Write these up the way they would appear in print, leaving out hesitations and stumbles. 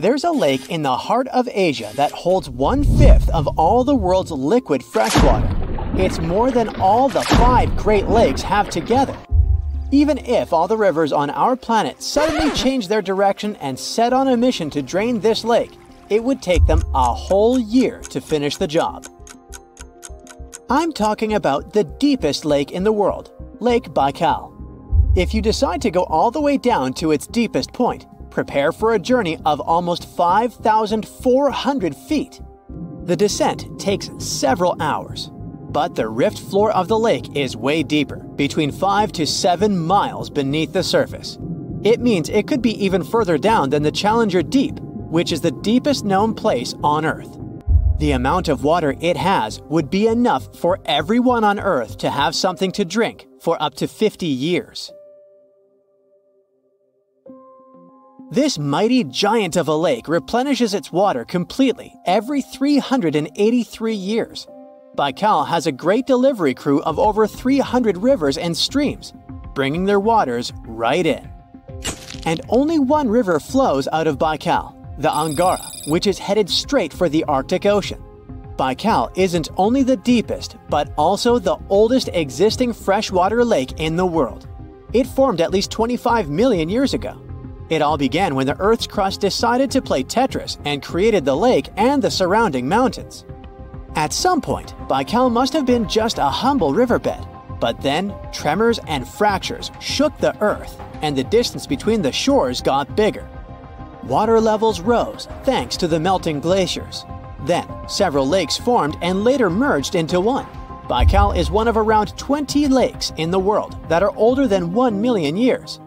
There's a lake in the heart of Asia that holds 1/5 of all the world's liquid freshwater. It's more than all the 5 Great Lakes have together. Even if all the rivers on our planet suddenly change their direction and set on a mission to drain this lake, it would take them a whole year to finish the job. I'm talking about the deepest lake in the world, Lake Baikal. If you decide to go all the way down to its deepest point, prepare for a journey of almost 5,400 feet. The descent takes several hours, but the rift floor of the lake is way deeper, between 5 to 7 miles beneath the surface. It means it could be even further down than the Challenger Deep, which is the deepest known place on Earth. The amount of water it has would be enough for everyone on Earth to have something to drink for up to 50 years. This mighty giant of a lake replenishes its water completely every 383 years. Baikal has a great delivery crew of over 300 rivers and streams, bringing their waters right in. And only one river flows out of Baikal, the Angara, which is headed straight for the Arctic Ocean. Baikal isn't only the deepest, but also the oldest existing freshwater lake in the world. It formed at least 25 million years ago. It all began when the Earth's crust decided to play Tetris and created the lake and the surrounding mountains. At some point, Baikal must have been just a humble riverbed, but then tremors and fractures shook the Earth, and the distance between the shores got bigger. Water levels rose thanks to the melting glaciers. Then, several lakes formed and later merged into one. Baikal is one of around 20 lakes in the world that are older than 1 million years.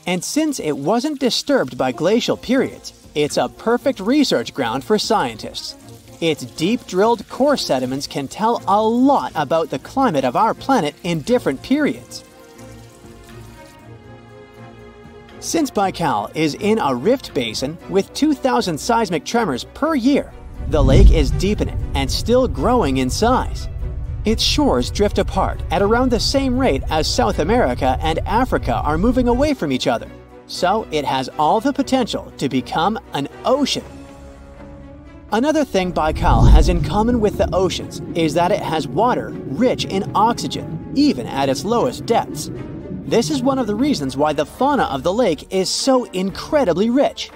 And since it wasn't disturbed by glacial periods, it's a perfect research ground for scientists. Its deep-drilled core sediments can tell a lot about the climate of our planet in different periods. Since Baikal is in a rift basin with 2,000 seismic tremors per year, the lake is deepening and still growing in size. Its shores drift apart at around the same rate as South America and Africa are moving away from each other, so it has all the potential to become an ocean. Another thing Baikal has in common with the oceans is that it has water rich in oxygen, even at its lowest depths. This is one of the reasons why the fauna of the lake is so incredibly rich.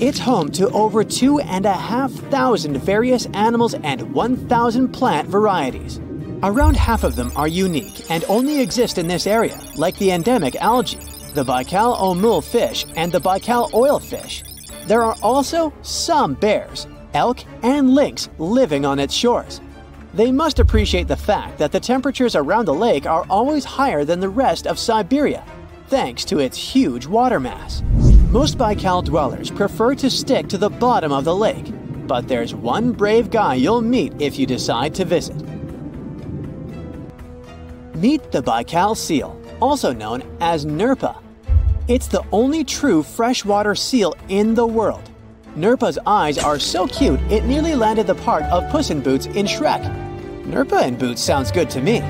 It's home to over 2,500 various animals and 1,000 plant varieties. Around half of them are unique and only exist in this area, like the endemic algae, the Baikal omul fish, and the Baikal oilfish. There are also some bears, elk, and lynx living on its shores. They must appreciate the fact that the temperatures around the lake are always higher than the rest of Siberia, thanks to its huge water mass. Most Baikal dwellers prefer to stick to the bottom of the lake, but there's one brave guy you'll meet if you decide to visit. Meet the Baikal seal, also known as Nerpa. It's the only true freshwater seal in the world. Nerpa's eyes are so cute it nearly landed the part of Puss in Boots in Shrek. Nerpa in Boots sounds good to me.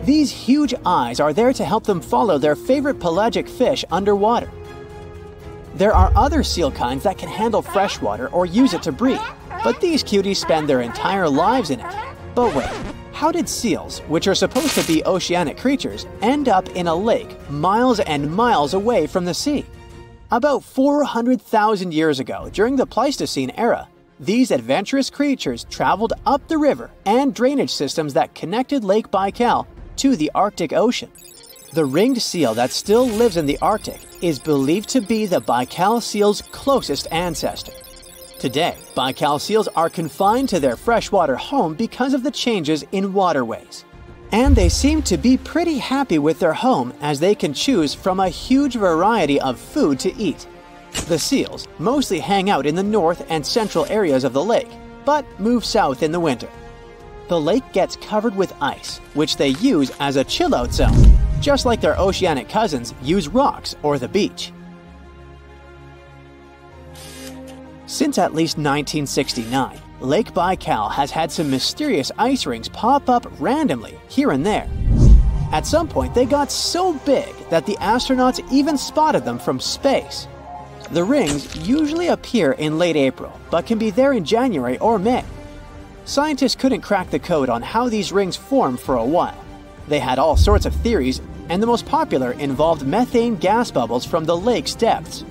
These huge eyes are there to help them follow their favorite pelagic fish underwater. There are other seal kinds that can handle freshwater or use it to breathe, but these cuties spend their entire lives in it. But wait, how did seals, which are supposed to be oceanic creatures, end up in a lake miles and miles away from the sea? About 400,000 years ago, during the Pleistocene era, these adventurous creatures traveled up the river and drainage systems that connected Lake Baikal to the Arctic Ocean. The ringed seal that still lives in the Arctic is believed to be the Baikal seal's closest ancestor. Today, Baikal seals are confined to their freshwater home because of the changes in waterways. And they seem to be pretty happy with their home as they can choose from a huge variety of food to eat. The seals mostly hang out in the north and central areas of the lake, but move south in the winter. The lake gets covered with ice, which they use as a chill-out zone, just like their oceanic cousins use rocks or the beach. Since at least 1969, Lake Baikal has had some mysterious ice rings pop up randomly here and there. At some point, they got so big that the astronauts even spotted them from space. The rings usually appear in late April, but can be there in January or May. Scientists couldn't crack the code on how these rings form for a while. They had all sorts of theories, and the most popular involved methane gas bubbles from the lake's depths.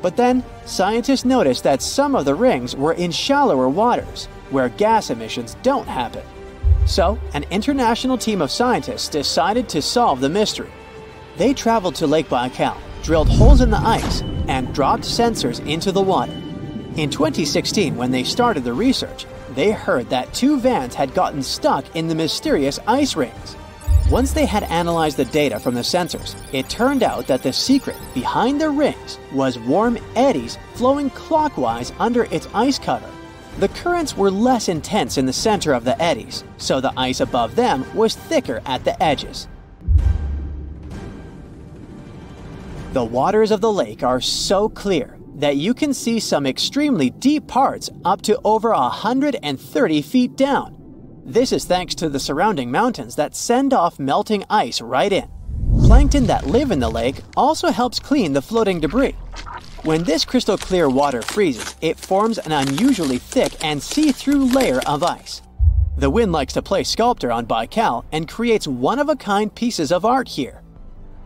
But then, scientists noticed that some of the rings were in shallower waters, where gas emissions don't happen. So, an international team of scientists decided to solve the mystery. They traveled to Lake Baikal, drilled holes in the ice, and dropped sensors into the water. In 2016, when they started the research, they heard that 2 vans had gotten stuck in the mysterious ice rings. Once they had analyzed the data from the sensors, it turned out that the secret behind the rings was warm eddies flowing clockwise under its ice cover. The currents were less intense in the center of the eddies, so the ice above them was thicker at the edges. The waters of the lake are so clear that you can see some extremely deep parts up to over 130 feet down. This is thanks to the surrounding mountains that send off melting ice right in. Plankton that live in the lake also helps clean the floating debris. When this crystal clear water freezes, it forms an unusually thick and see-through layer of ice. The wind likes to play sculptor on Baikal and creates one-of-a-kind pieces of art here.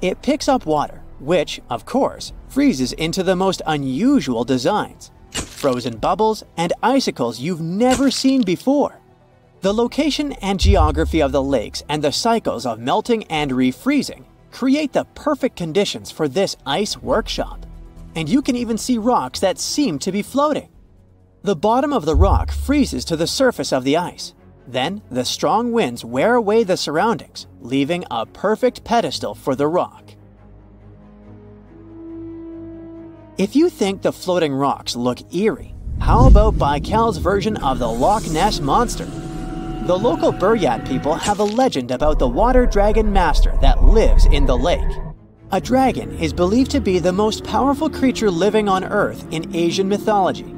It picks up water, which, of course, freezes into the most unusual designs. Frozen bubbles and icicles you've never seen before. The location and geography of the lakes and the cycles of melting and refreezing create the perfect conditions for this ice workshop. And you can even see rocks that seem to be floating. The bottom of the rock freezes to the surface of the ice. Then, the strong winds wear away the surroundings, leaving a perfect pedestal for the rock. If you think the floating rocks look eerie, how about Baikal's version of the Loch Ness Monster? The local Buryat people have a legend about the water dragon master that lives in the lake. A dragon is believed to be the most powerful creature living on Earth in Asian mythology.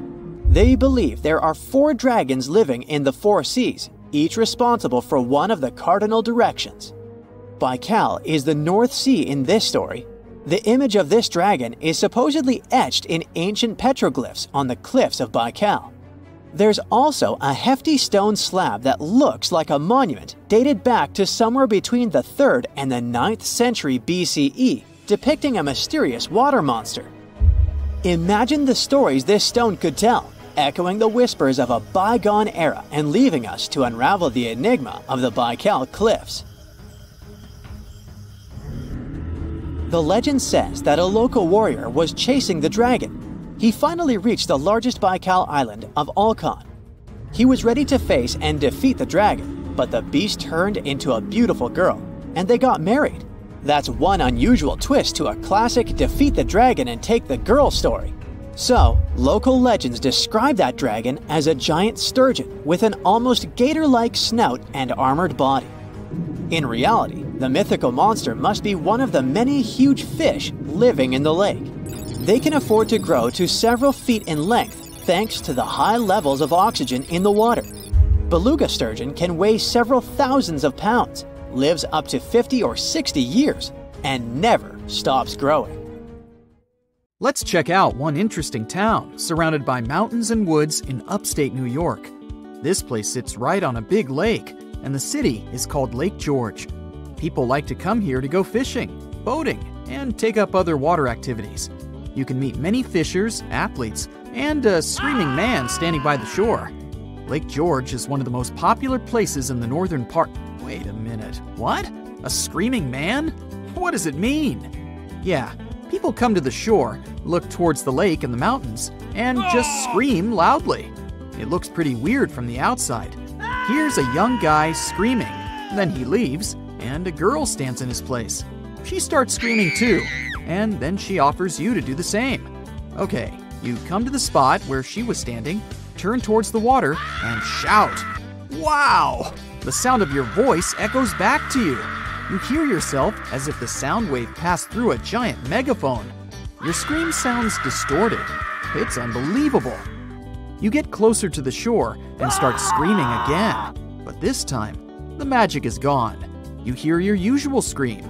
They believe there are 4 dragons living in the 4 seas, each responsible for one of the cardinal directions. Baikal is the North Sea in this story. The image of this dragon is supposedly etched in ancient petroglyphs on the cliffs of Baikal. There's also a hefty stone slab that looks like a monument dated back to somewhere between the 3rd and the 9th century BCE, depicting a mysterious water monster. Imagine the stories this stone could tell, echoing the whispers of a bygone era and leaving us to unravel the enigma of the Baikal cliffs. The legend says that a local warrior was chasing the dragon. He finally reached the largest Baikal island of Alkan. He was ready to face and defeat the dragon, but the beast turned into a beautiful girl, and they got married. That's one unusual twist to a classic defeat the dragon and take the girl story. So, local legends describe that dragon as a giant sturgeon with an almost gator-like snout and armored body. In reality, the mythical monster must be one of the many huge fish living in the lake. They can afford to grow to several feet in length thanks to the high levels of oxygen in the water. Beluga sturgeon can weigh several thousands of pounds, lives up to 50 or 60 years, and never stops growing. Let's check out one interesting town surrounded by mountains and woods in upstate New York. This place sits right on a big lake, and the city is called Lake George. People like to come here to go fishing, boating, and take up other water activities. You can meet many fishers, athletes, and a screaming man standing by the shore. Lake George is one of the most popular places in the northern part. Wait a minute, what? A screaming man? What does it mean? Yeah, people come to the shore, look towards the lake and the mountains, and just scream loudly. It looks pretty weird from the outside. Here's a young guy screaming, then he leaves, and a girl stands in his place. She starts screaming too, and then she offers you to do the same. Okay, you come to the spot where she was standing, turn towards the water, and shout. Wow! The sound of your voice echoes back to you. You hear yourself as if the sound wave passed through a giant megaphone. Your scream sounds distorted. It's unbelievable. You get closer to the shore and start screaming again. But this time, the magic is gone. You hear your usual scream.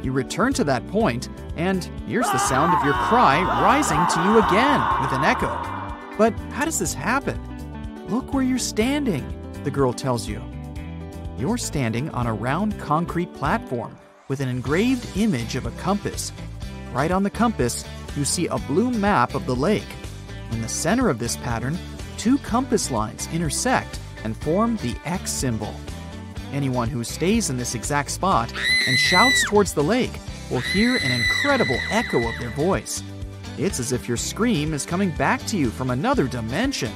You return to that point, and here's the sound of your cry rising to you again with an echo. But how does this happen? Look where you're standing, the girl tells you. You're standing on a round concrete platform with an engraved image of a compass. Right on the compass, you see a blue map of the lake. In the center of this pattern, two compass lines intersect and form the X symbol. Anyone who stays in this exact spot and shouts towards the lake will hear an incredible echo of their voice. It's as if your scream is coming back to you from another dimension.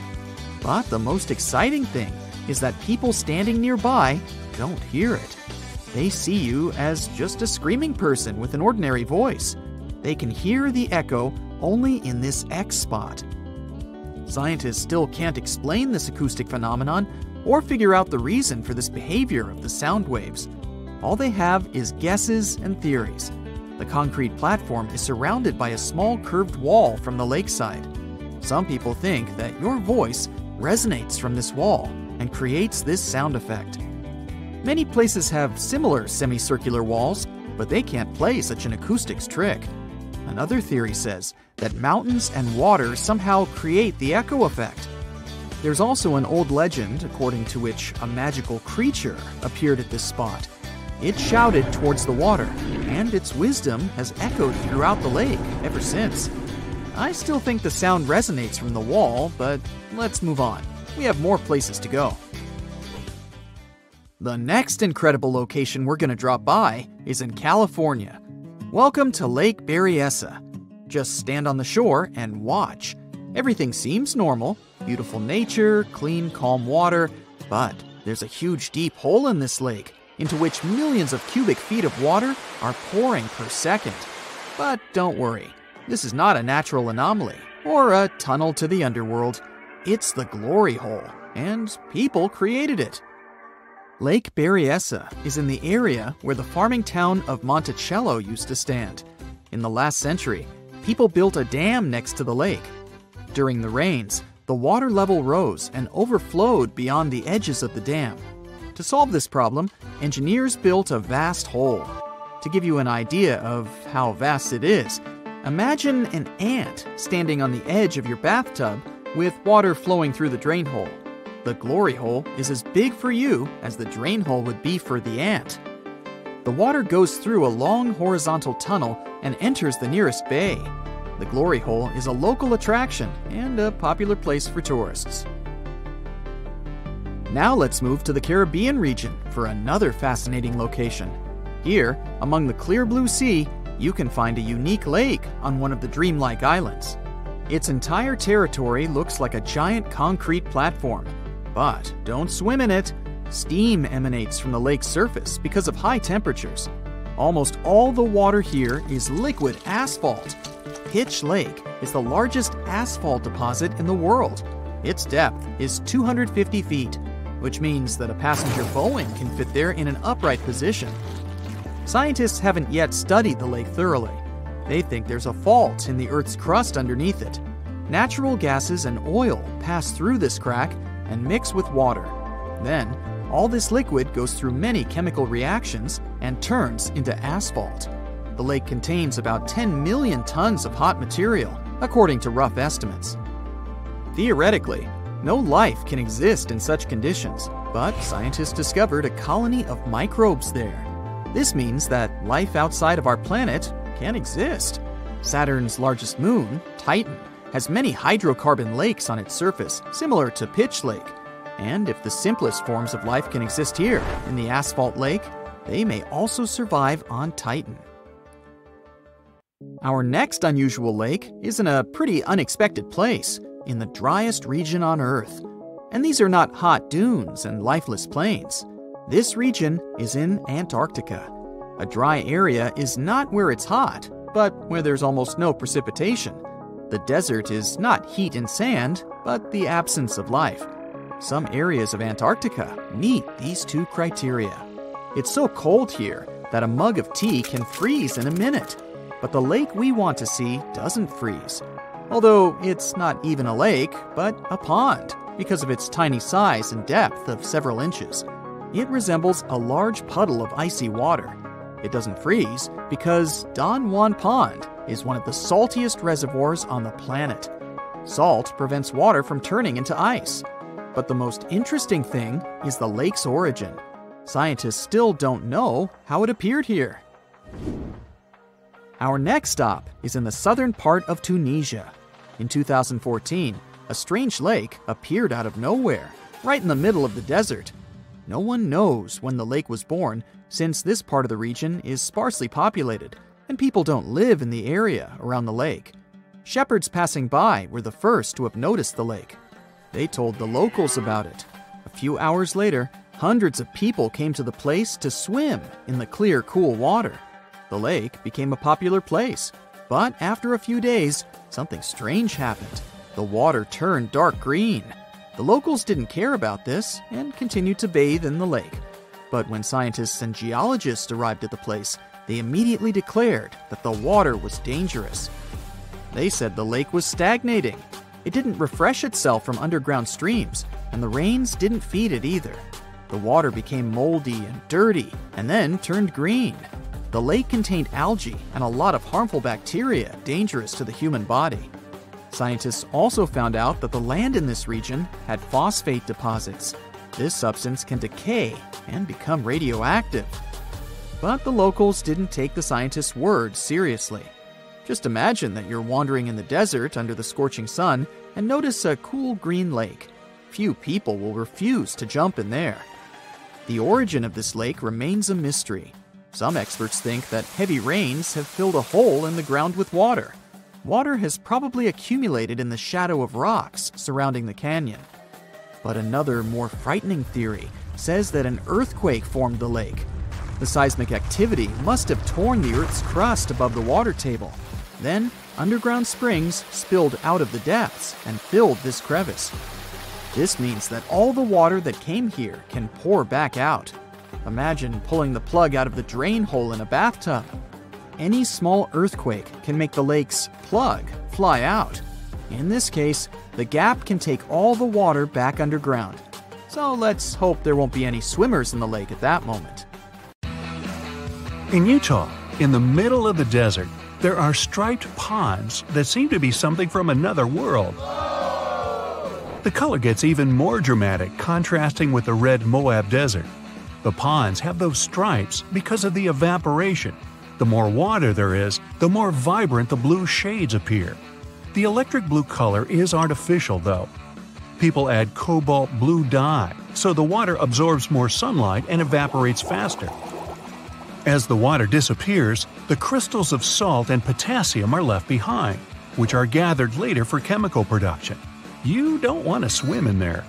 But the most exciting thing is that people standing nearby don't hear it. They see you as just a screaming person with an ordinary voice. They can hear the echo only in this X spot. Scientists still can't explain this acoustic phenomenon or figure out the reason for this behavior of the sound waves. All they have is guesses and theories. The concrete platform is surrounded by a small curved wall from the lakeside. Some people think that your voice resonates from this wall and creates this sound effect. Many places have similar semicircular walls, but they can't play such an acoustics trick. Another theory says that mountains and water somehow create the echo effect. There's also an old legend according to which a magical creature appeared at this spot. It shouted towards the water, and its wisdom has echoed throughout the lake ever since. I still think the sound resonates from the wall, but let's move on. We have more places to go. The next incredible location we're going to drop by is in California. Welcome to Lake Berryessa. Just stand on the shore and watch. Everything seems normal. Beautiful nature, clean, calm water, but there's a huge deep hole in this lake into which millions of cubic feet of water are pouring per second. But don't worry, this is not a natural anomaly or a tunnel to the underworld. It's the glory hole, and people created it. Lake Berryessa is in the area where the farming town of Monticello used to stand. In the last century, people built a dam next to the lake. During the rains, the water level rose and overflowed beyond the edges of the dam. To solve this problem, engineers built a vast hole. To give you an idea of how vast it is, imagine an ant standing on the edge of your bathtub with water flowing through the drain hole. The glory hole is as big for you as the drain hole would be for the ant. The water goes through a long horizontal tunnel and enters the nearest bay. The glory hole is a local attraction and a popular place for tourists. Now let's move to the Caribbean region for another fascinating location. Here, among the clear blue sea, you can find a unique lake on one of the dreamlike islands. Its entire territory looks like a giant concrete platform. But don't swim in it. Steam emanates from the lake's surface because of high temperatures. Almost all the water here is liquid asphalt. Pitch Lake is the largest asphalt deposit in the world. Its depth is 250 feet, which means that a passenger Boeing can fit there in an upright position. Scientists haven't yet studied the lake thoroughly. They think there's a fault in the Earth's crust underneath it. Natural gases and oil pass through this crack and mix with water. Then, all this liquid goes through many chemical reactions and turns into asphalt. The lake contains about 10 million tons of hot material, according to rough estimates. Theoretically, no life can exist in such conditions, but scientists discovered a colony of microbes there. This means that life outside of our planet can exist. Saturn's largest moon, Titan, has many hydrocarbon lakes on its surface, similar to Pitch Lake. And if the simplest forms of life can exist here, in the asphalt lake, they may also survive on Titan. Our next unusual lake is in a pretty unexpected place, in the driest region on Earth. And these are not hot dunes and lifeless plains. This region is in Antarctica. A dry area is not where it's hot, but where there's almost no precipitation. The desert is not heat and sand, but the absence of life. Some areas of Antarctica meet these two criteria. It's so cold here that a mug of tea can freeze in a minute. But the lake we want to see doesn't freeze. Although it's not even a lake, but a pond, because of its tiny size and depth of several inches. It resembles a large puddle of icy water. It doesn't freeze because Don Juan Pond is one of the saltiest reservoirs on the planet. Salt prevents water from turning into ice. But the most interesting thing is the lake's origin. Scientists still don't know how it appeared here. Our next stop is in the southern part of Tunisia. In 2014, a strange lake appeared out of nowhere, right in the middle of the desert. No one knows when the lake was born, since this part of the region is sparsely populated, and people don't live in the area around the lake. Shepherds passing by were the first to have noticed the lake. They told the locals about it. A few hours later, hundreds of people came to the place to swim in the clear, cool water. The lake became a popular place, but after a few days, something strange happened. The water turned dark green. The locals didn't care about this and continued to bathe in the lake. But when scientists and geologists arrived at the place, they immediately declared that the water was dangerous. They said the lake was stagnating. It didn't refresh itself from underground streams, and the rains didn't feed it either. The water became moldy and dirty, and then turned green. The lake contained algae and a lot of harmful bacteria dangerous to the human body. Scientists also found out that the land in this region had phosphate deposits. This substance can decay and become radioactive. But the locals didn't take the scientists' words seriously. Just imagine that you're wandering in the desert under the scorching sun and notice a cool green lake. Few people will refuse to jump in there. The origin of this lake remains a mystery. Some experts think that heavy rains have filled a hole in the ground with water. Water has probably accumulated in the shadow of rocks surrounding the canyon. But another, more frightening theory says that an earthquake formed the lake. The seismic activity must have torn the Earth's crust above the water table. Then, underground springs spilled out of the depths and filled this crevice. This means that all the water that came here can pour back out. Imagine pulling the plug out of the drain hole in a bathtub. Any small earthquake can make the lake's plug fly out. In this case, the gap can take all the water back underground. So let's hope there won't be any swimmers in the lake at that moment. In Utah, in the middle of the desert, there are striped ponds that seem to be something from another world. The color gets even more dramatic, contrasting with the red Moab desert. The ponds have those stripes because of the evaporation. The more water there is, the more vibrant the blue shades appear. The electric blue color is artificial, though. People add cobalt blue dye, so the water absorbs more sunlight and evaporates faster. As the water disappears, the crystals of salt and potassium are left behind, which are gathered later for chemical production. You don't want to swim in there.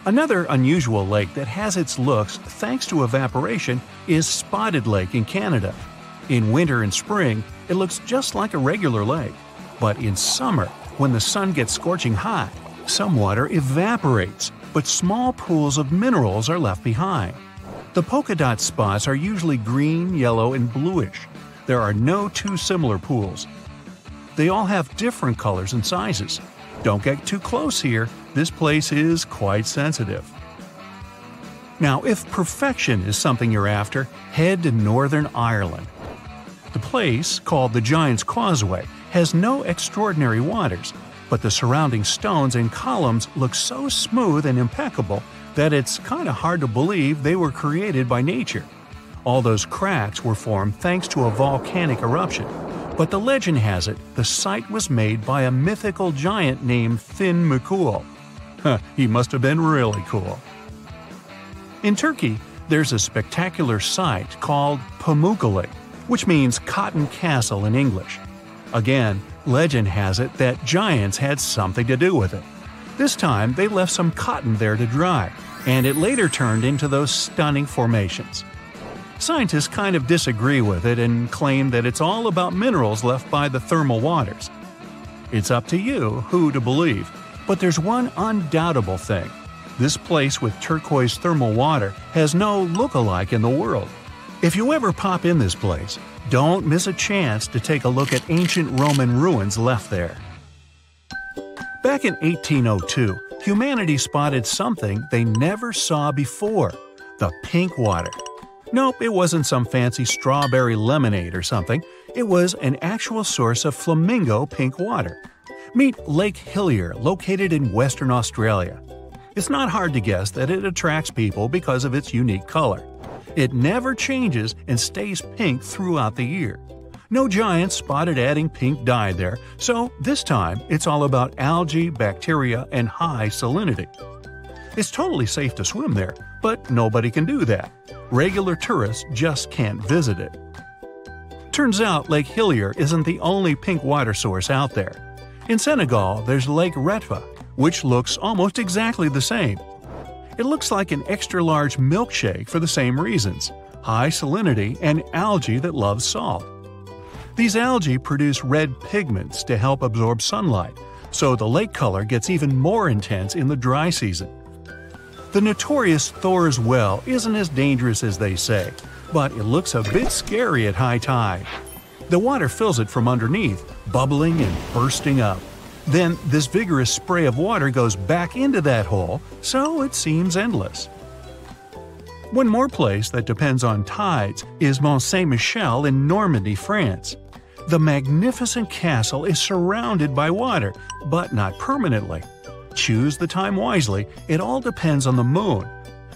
Another unusual lake that has its looks thanks to evaporation is Spotted Lake in Canada. In winter and spring, it looks just like a regular lake. But in summer, when the sun gets scorching hot, some water evaporates, but small pools of minerals are left behind. The polka dot spots are usually green, yellow, and bluish. There are no two similar pools. They all have different colors and sizes. Don't get too close here, this place is quite sensitive. Now, if perfection is something you're after, head to Northern Ireland. The place, called the Giant's Causeway, has no extraordinary waters, but the surrounding stones and columns look so smooth and impeccable that it's kind of hard to believe they were created by nature. All those cracks were formed thanks to a volcanic eruption. But the legend has it the site was made by a mythical giant named Fin McCool. He must have been really cool. In Turkey, there's a spectacular site called Pamukkale, which means Cotton Castle in English. Again, legend has it that giants had something to do with it. This time, they left some cotton there to dry, and it later turned into those stunning formations. Scientists kind of disagree with it and claim that it's all about minerals left by the thermal waters. It's up to you who to believe, but there's one undoubtable thing. This place with turquoise thermal water has no look-alike in the world. If you ever pop in this place, don't miss a chance to take a look at ancient Roman ruins left there. Back in 1802, humanity spotted something they never saw before – the pink water. Nope, it wasn't some fancy strawberry lemonade or something. It was an actual source of flamingo pink water. Meet Lake Hillier, located in Western Australia. It's not hard to guess that it attracts people because of its unique color. It never changes and stays pink throughout the year. No giants spotted adding pink dye there, so this time it's all about algae, bacteria, and high salinity. It's totally safe to swim there, but nobody can do that. Regular tourists just can't visit it. Turns out Lake Hillier isn't the only pink water source out there. In Senegal, there's Lake Retva, which looks almost exactly the same. It looks like an extra-large milkshake for the same reasons: high salinity and algae that loves salt. These algae produce red pigments to help absorb sunlight, so the lake color gets even more intense in the dry season. The notorious Thor's Well isn't as dangerous as they say, but it looks a bit scary at high tide. The water fills it from underneath, bubbling and bursting up. Then this vigorous spray of water goes back into that hole, so it seems endless. One more place that depends on tides is Mont Saint-Michel in Normandy, France. The magnificent castle is surrounded by water, but not permanently. Choose the time wisely, it all depends on the moon.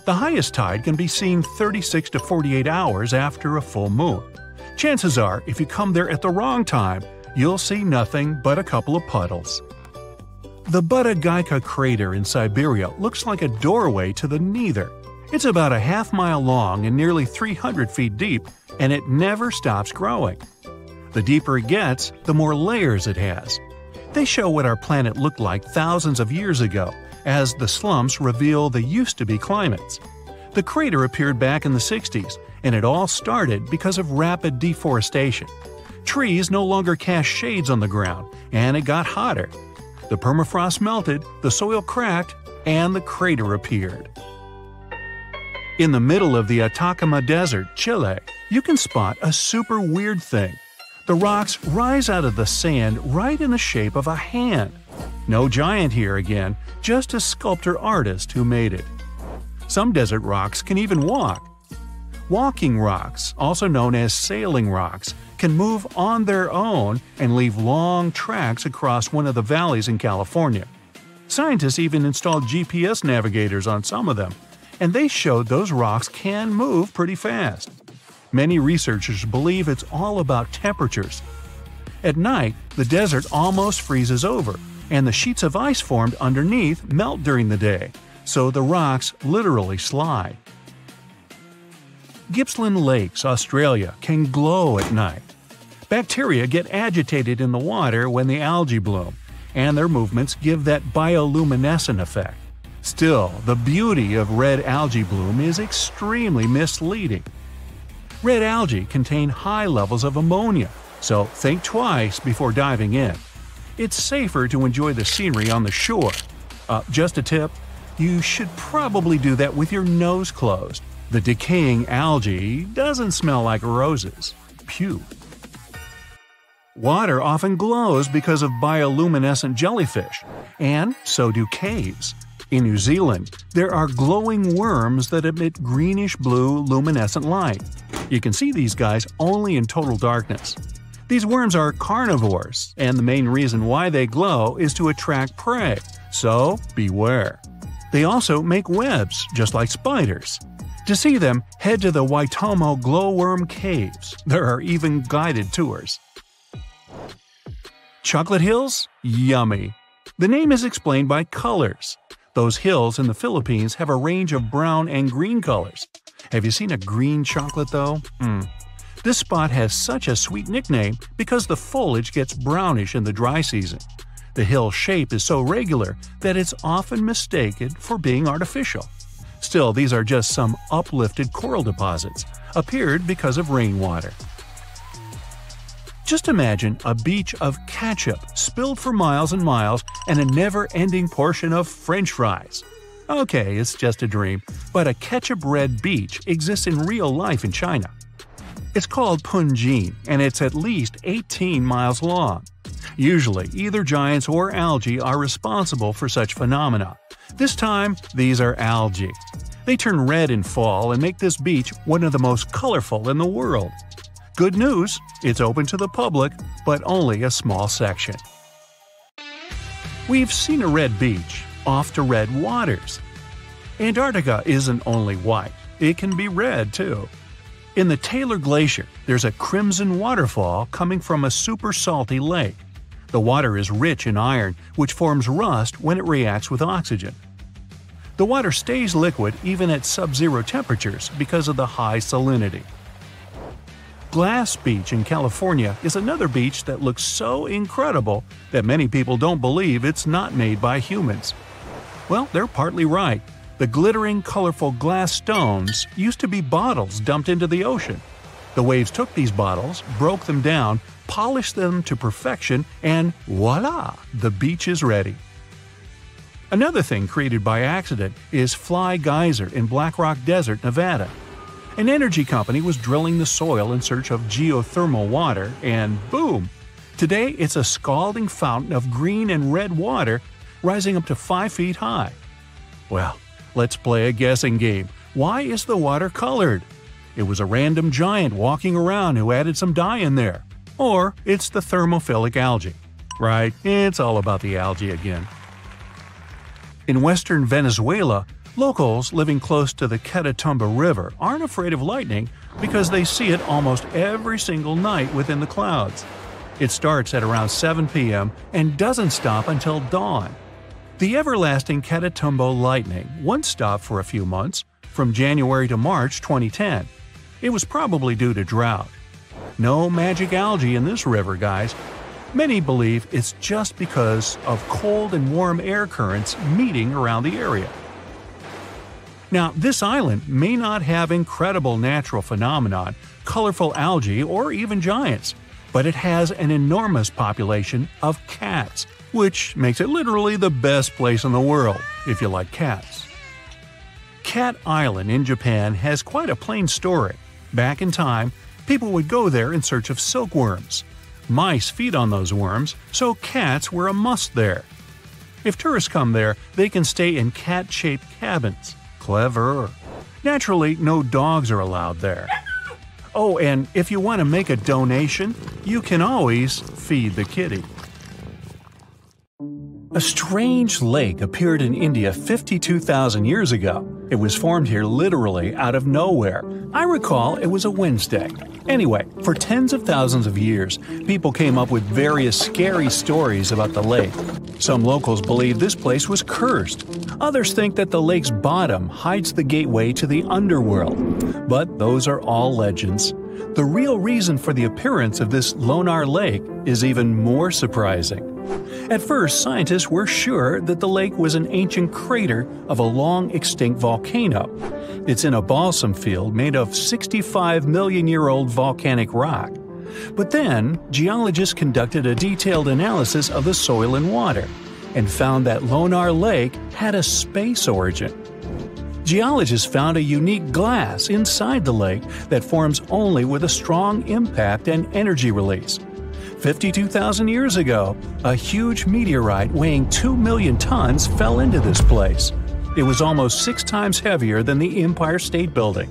The highest tide can be seen 36 to 48 hours after a full moon. Chances are, if you come there at the wrong time, you'll see nothing but a couple of puddles. The Budagaika crater in Siberia looks like a doorway to the neither. It's about a half-mile long and nearly 300 feet deep, and it never stops growing. The deeper it gets, the more layers it has. They show what our planet looked like thousands of years ago, as the slumps reveal the used-to-be climates. The crater appeared back in the 60s, and it all started because of rapid deforestation. Trees no longer cast shades on the ground, and it got hotter. The permafrost melted, the soil cracked, and the crater appeared. In the middle of the Atacama Desert, Chile, you can spot a super weird thing. The rocks rise out of the sand right in the shape of a hand. No giant here again, just a sculptor-artist who made it. Some desert rocks can even walk. Walking rocks, also known as sailing rocks, can move on their own and leave long tracks across one of the valleys in California. Scientists even installed GPS navigators on some of them, and they showed those rocks can move pretty fast. Many researchers believe it's all about temperatures. At night, the desert almost freezes over, and the sheets of ice formed underneath melt during the day, so the rocks literally slide. Gippsland Lakes, Australia, can glow at night. Bacteria get agitated in the water when the algae bloom, and their movements give that bioluminescent effect. Still, the beauty of red algae bloom is extremely misleading. Red algae contain high levels of ammonia, so think twice before diving in. It's safer to enjoy the scenery on the shore. Just a tip, you should probably do that with your nose closed. The decaying algae doesn't smell like roses. Phew. Water often glows because of bioluminescent jellyfish, and so do caves. In New Zealand, there are glowing worms that emit greenish-blue luminescent light. You can see these guys only in total darkness. These worms are carnivores, and the main reason why they glow is to attract prey, so beware. They also make webs, just like spiders. To see them, head to the Waitomo glowworm caves. There are even guided tours. Chocolate hills? Yummy! The name is explained by colors. Those hills in the Philippines have a range of brown and green colors. Have you seen a green chocolate though? This spot has such a sweet nickname because the foliage gets brownish in the dry season. The hill shape is so regular that it's often mistaken for being artificial. Still, these are just some uplifted coral deposits, appeared because of rainwater. Just imagine a beach of ketchup spilled for miles and miles and a never-ending portion of French fries. Okay, it's just a dream, but a ketchup-red beach exists in real life in China. It's called Punjin, and it's at least 18 miles long. Usually, either giants or algae are responsible for such phenomena. This time, these are algae. They turn red in fall and make this beach one of the most colorful in the world. Good news, it's open to the public, but only a small section. We've seen a red beach, off to red waters. Antarctica isn't only white, it can be red too. In the Taylor Glacier, there's a crimson waterfall coming from a super salty lake. The water is rich in iron, which forms rust when it reacts with oxygen. The water stays liquid even at sub-zero temperatures because of the high salinity. Glass Beach in California is another beach that looks so incredible that many people don't believe it's not made by humans. Well, they're partly right. The glittering, colorful glass stones used to be bottles dumped into the ocean. The waves took these bottles, broke them down, polished them to perfection, and voila! The beach is ready. Another thing created by accident is Fly Geyser in Black Rock Desert, Nevada. An energy company was drilling the soil in search of geothermal water, and boom! Today it's a scalding fountain of green and red water rising up to 5 feet high. Well, let's play a guessing game. Why is the water colored? It was a random giant walking around who added some dye in there. Or it's the thermophilic algae. Right, it's all about the algae again. In western Venezuela, locals living close to the Catatumbo River aren't afraid of lightning because they see it almost every single night within the clouds. It starts at around 7 p.m. and doesn't stop until dawn. The everlasting Catatumbo lightning once stopped for a few months, from January to March 2010. It was probably due to drought. No magic algae in this river, guys. Many believe it's just because of cold and warm air currents meeting around the area. Now, this island may not have incredible natural phenomenon, colorful algae, or even giants, but it has an enormous population of cats, which makes it literally the best place in the world, if you like cats. Cat Island in Japan has quite a plain story. Back in time, people would go there in search of silkworms. Mice feed on those worms, so cats were a must there. If tourists come there, they can stay in cat-shaped cabins. Clever. Naturally, no dogs are allowed there. Oh, and if you want to make a donation, you can always feed the kitty. A strange lake appeared in India 52,000 years ago. It was formed here literally out of nowhere. I recall it was a Wednesday. Anyway, for tens of thousands of years, people came up with various scary stories about the lake. Some locals believe this place was cursed. Others think that the lake's bottom hides the gateway to the underworld. But those are all legends. The real reason for the appearance of this Lonar Lake is even more surprising. At first, scientists were sure that the lake was an ancient crater of a long-extinct volcano. It's in a balsam field made of 65-million-year-old volcanic rock. But then, geologists conducted a detailed analysis of the soil and water and found that Lonar Lake had a space origin. Geologists found a unique glass inside the lake that forms only with a strong impact and energy release. 52,000 years ago, a huge meteorite weighing 2 million tons fell into this place. It was almost 6 times heavier than the Empire State Building.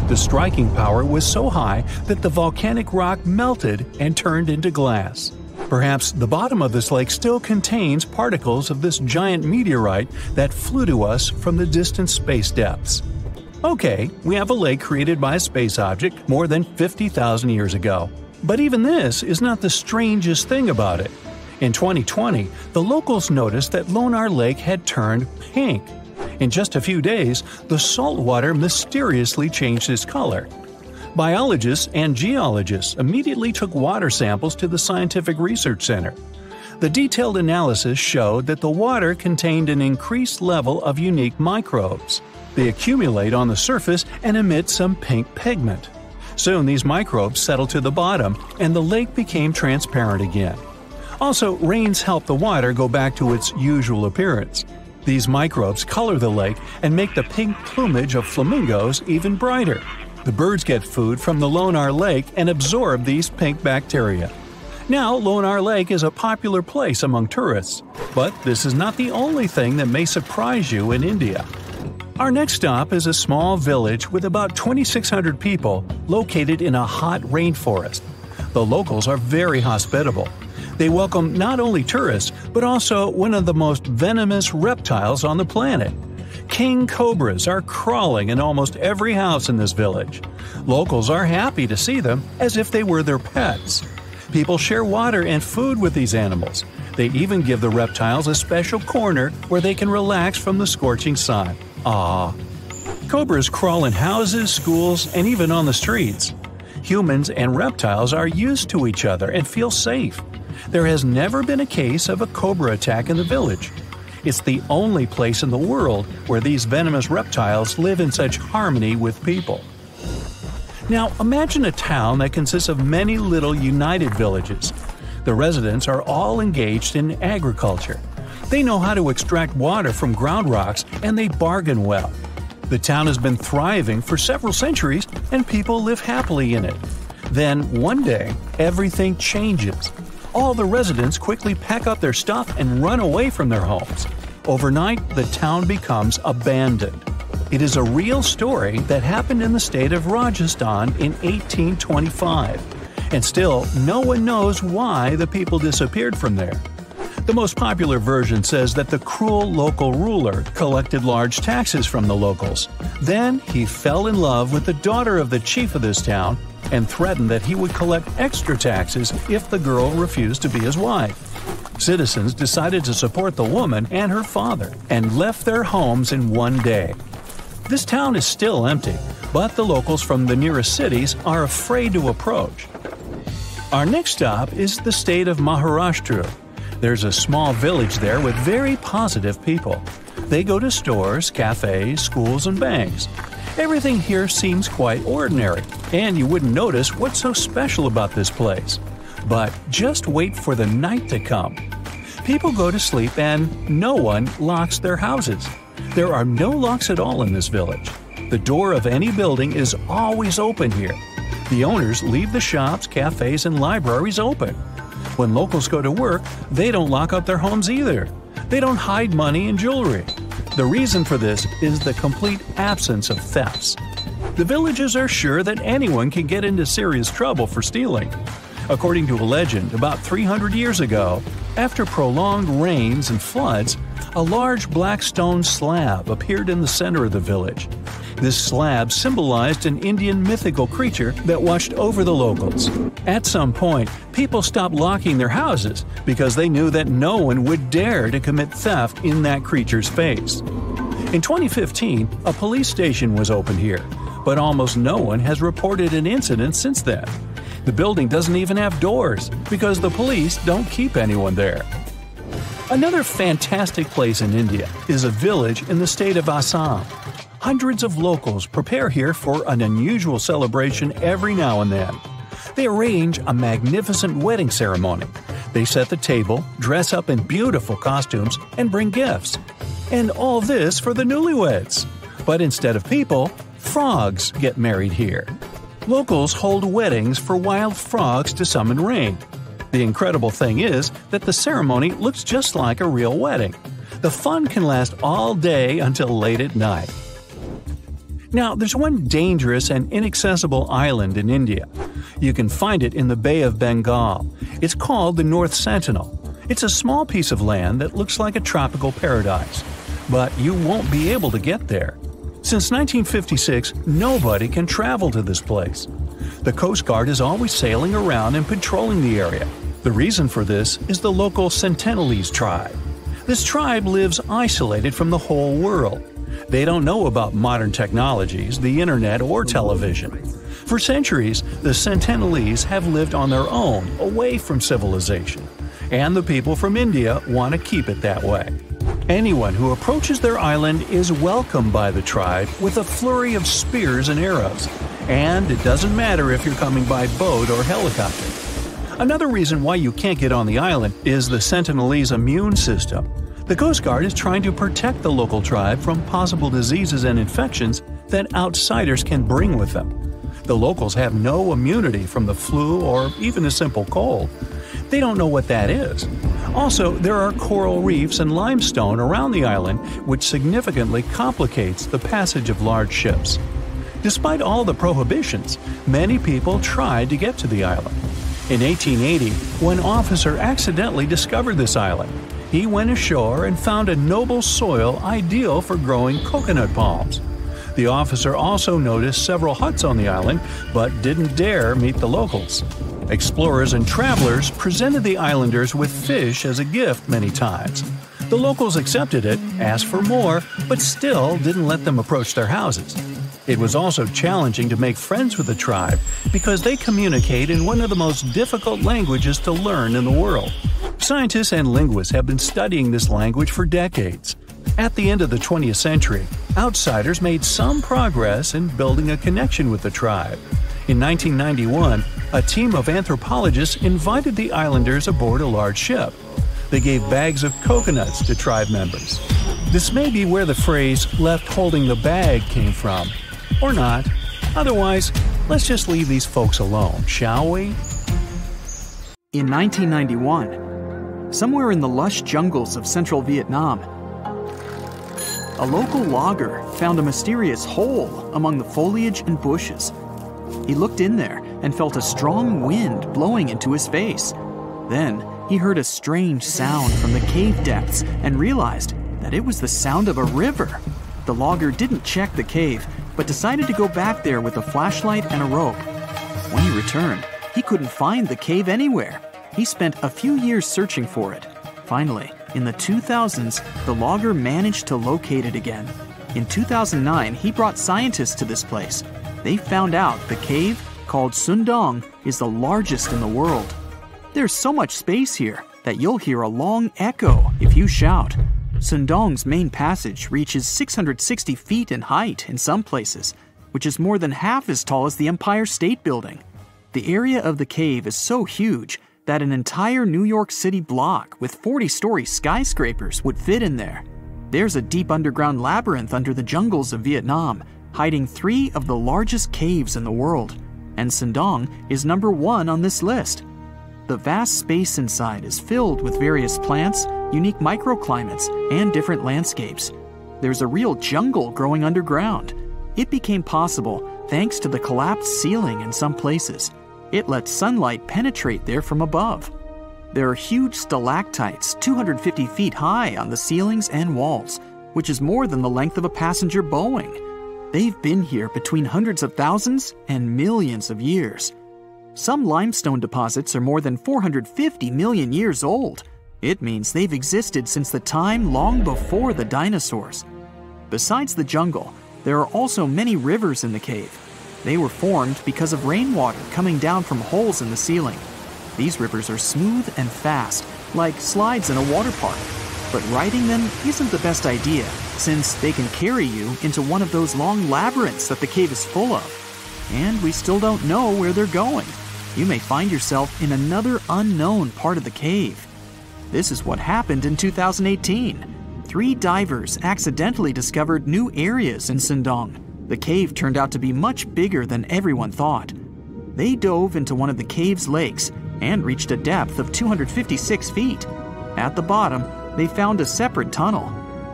The striking power was so high that the volcanic rock melted and turned into glass. Perhaps the bottom of this lake still contains particles of this giant meteorite that flew to us from the distant space depths. Okay, we have a lake created by a space object more than 50,000 years ago. But even this is not the strangest thing about it. In 2020, the locals noticed that Lonar Lake had turned pink. In just a few days, the salt water mysteriously changed its color. Biologists and geologists immediately took water samples to the Scientific Research Center. The detailed analysis showed that the water contained an increased level of unique microbes. They accumulate on the surface and emit some pink pigment. Soon these microbes settled to the bottom, and the lake became transparent again. Also, rains help the water go back to its usual appearance. These microbes color the lake and make the pink plumage of flamingos even brighter. The birds get food from the Lonar Lake and absorb these pink bacteria. Now, Lonar Lake is a popular place among tourists. But this is not the only thing that may surprise you in India. Our next stop is a small village with about 2,600 people located in a hot rainforest. The locals are very hospitable. They welcome not only tourists, but also one of the most venomous reptiles on the planet. King cobras are crawling in almost every house in this village. Locals are happy to see them as if they were their pets. People share water and food with these animals. They even give the reptiles a special corner where they can relax from the scorching sun. Ah, cobras crawl in houses, schools, and even on the streets. Humans and reptiles are used to each other and feel safe. There has never been a case of a cobra attack in the village. It's the only place in the world where these venomous reptiles live in such harmony with people. Now, imagine a town that consists of many little united villages. The residents are all engaged in agriculture. They know how to extract water from ground rocks, and they bargain well. The town has been thriving for several centuries, and people live happily in it. Then, one day, everything changes. All the residents quickly pack up their stuff and run away from their homes. Overnight, the town becomes abandoned. It is a real story that happened in the state of Rajasthan in 1825. And still, no one knows why the people disappeared from there. The most popular version says that the cruel local ruler collected large taxes from the locals. Then he fell in love with the daughter of the chief of this town and threatened that he would collect extra taxes if the girl refused to be his wife. Citizens decided to support the woman and her father and left their homes in one day. This town is still empty, but the locals from the nearest cities are afraid to approach. Our next stop is the state of Maharashtra. There's a small village there with very positive people. They go to stores, cafes, schools, and banks. Everything here seems quite ordinary, and you wouldn't notice what's so special about this place. But just wait for the night to come. People go to sleep and no one locks their houses. There are no locks at all in this village. The door of any building is always open here. The owners leave the shops, cafes, and libraries open. When locals go to work, they don't lock up their homes either. They don't hide money and jewelry. The reason for this is the complete absence of thefts. The villagers are sure that anyone can get into serious trouble for stealing. According to a legend, about 300 years ago, after prolonged rains and floods, a large black stone slab appeared in the center of the village. This slab symbolized an Indian mythical creature that watched over the locals. At some point, people stopped locking their houses because they knew that no one would dare to commit theft in that creature's face. In 2015, a police station was opened here, but almost no one has reported an incident since then. The building doesn't even have doors because the police don't keep anyone there. Another fantastic place in India is a village in the state of Assam. Hundreds of locals prepare here for an unusual celebration every now and then. They arrange a magnificent wedding ceremony. They set the table, dress up in beautiful costumes, and bring gifts. And all this for the newlyweds. But instead of people, frogs get married here. Locals hold weddings for wild frogs to summon rain. The incredible thing is that the ceremony looks just like a real wedding. The fun can last all day until late at night. Now, there's one dangerous and inaccessible island in India. You can find it in the Bay of Bengal. It's called the North Sentinel. It's a small piece of land that looks like a tropical paradise. But you won't be able to get there. Since 1956, nobody can travel to this place. The Coast Guard is always sailing around and patrolling the area. The reason for this is the local Sentinelese tribe. This tribe lives isolated from the whole world. They don't know about modern technologies, the internet, or television. For centuries, the Sentinelese have lived on their own, away from civilization. And the people from India want to keep it that way. Anyone who approaches their island is welcomed by the tribe with a flurry of spears and arrows. And it doesn't matter if you're coming by boat or helicopter. Another reason why you can't get on the island is the Sentinelese immune system. The Coast Guard is trying to protect the local tribe from possible diseases and infections that outsiders can bring with them. The locals have no immunity from the flu or even a simple cold. They don't know what that is. Also, there are coral reefs and limestone around the island, which significantly complicates the passage of large ships. Despite all the prohibitions, many people tried to get to the island. In 1880, one officer accidentally discovered this island. He went ashore and found a noble soil ideal for growing coconut palms. The officer also noticed several huts on the island, but didn't dare meet the locals. Explorers and travelers presented the islanders with fish as a gift many times. The locals accepted it, asked for more, but still didn't let them approach their houses. It was also challenging to make friends with the tribe because they communicate in one of the most difficult languages to learn in the world. Scientists and linguists have been studying this language for decades. At the end of the 20th century, outsiders made some progress in building a connection with the tribe. In 1991, a team of anthropologists invited the islanders aboard a large ship. They gave bags of coconuts to tribe members. This may be where the phrase "left holding the bag" came from. Or not. Otherwise, let's just leave these folks alone, shall we? In 1991, somewhere in the lush jungles of central Vietnam, a local logger found a mysterious hole among the foliage and bushes. He looked in there and felt a strong wind blowing into his face. Then he heard a strange sound from the cave depths and realized that it was the sound of a river. The logger didn't check the cave, but decided to go back there with a flashlight and a rope. When he returned, he couldn't find the cave anywhere. He spent a few years searching for it. Finally, in the 2000s, the logger managed to locate it again. In 2009, he brought scientists to this place. They found out the cave, called Sundong, is the largest in the world. There's so much space here that you'll hear a long echo if you shout. Sundong's main passage reaches 660 feet in height in some places, which is more than half as tall as the Empire State Building. The area of the cave is so huge that an entire New York City block with 40-story skyscrapers would fit in there. There's a deep underground labyrinth under the jungles of Vietnam, hiding 3 of the largest caves in the world, and Sundong is number 1 on this list. The vast space inside is filled with various plants, unique microclimates, and different landscapes. There's a real jungle growing underground. It became possible thanks to the collapsed ceiling in some places. It lets sunlight penetrate there from above. There are huge stalactites 250 feet high on the ceilings and walls, which is more than the length of a passenger Boeing. They've been here between hundreds of thousands and millions of years. Some limestone deposits are more than 450 million years old. It means they've existed since the time long before the dinosaurs. Besides the jungle, there are also many rivers in the cave. They were formed because of rainwater coming down from holes in the ceiling. These rivers are smooth and fast, like slides in a water park. But riding them isn't the best idea, since they can carry you into one of those long labyrinths that the cave is full of. And we still don't know where they're going. You may find yourself in another unknown part of the cave. This is what happened in 2018. 3 divers accidentally discovered new areas in Sundong. The cave turned out to be much bigger than everyone thought. They dove into one of the cave's lakes and reached a depth of 256 feet. At the bottom, they found a separate tunnel.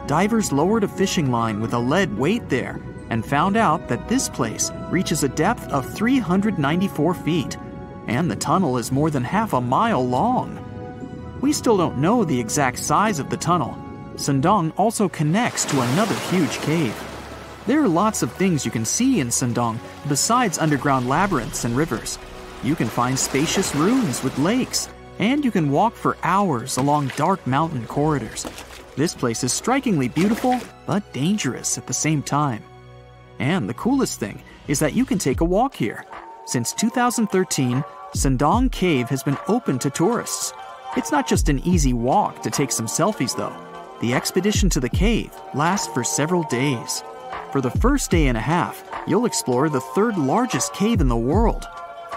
Divers lowered a fishing line with a lead weight there and found out that this place reaches a depth of 394 feet, and the tunnel is more than half a mile long. We still don't know the exact size of the tunnel. Sundong also connects to another huge cave. There are lots of things you can see in Sundong besides underground labyrinths and rivers. You can find spacious ruins with lakes, and you can walk for hours along dark mountain corridors. This place is strikingly beautiful, but dangerous at the same time. And the coolest thing is that you can take a walk here. Since 2013, Suong Cave has been open to tourists. It's not just an easy walk to take some selfies though. The expedition to the cave lasts for several days. For the first day and a half, you'll explore the 3rd largest cave in the world.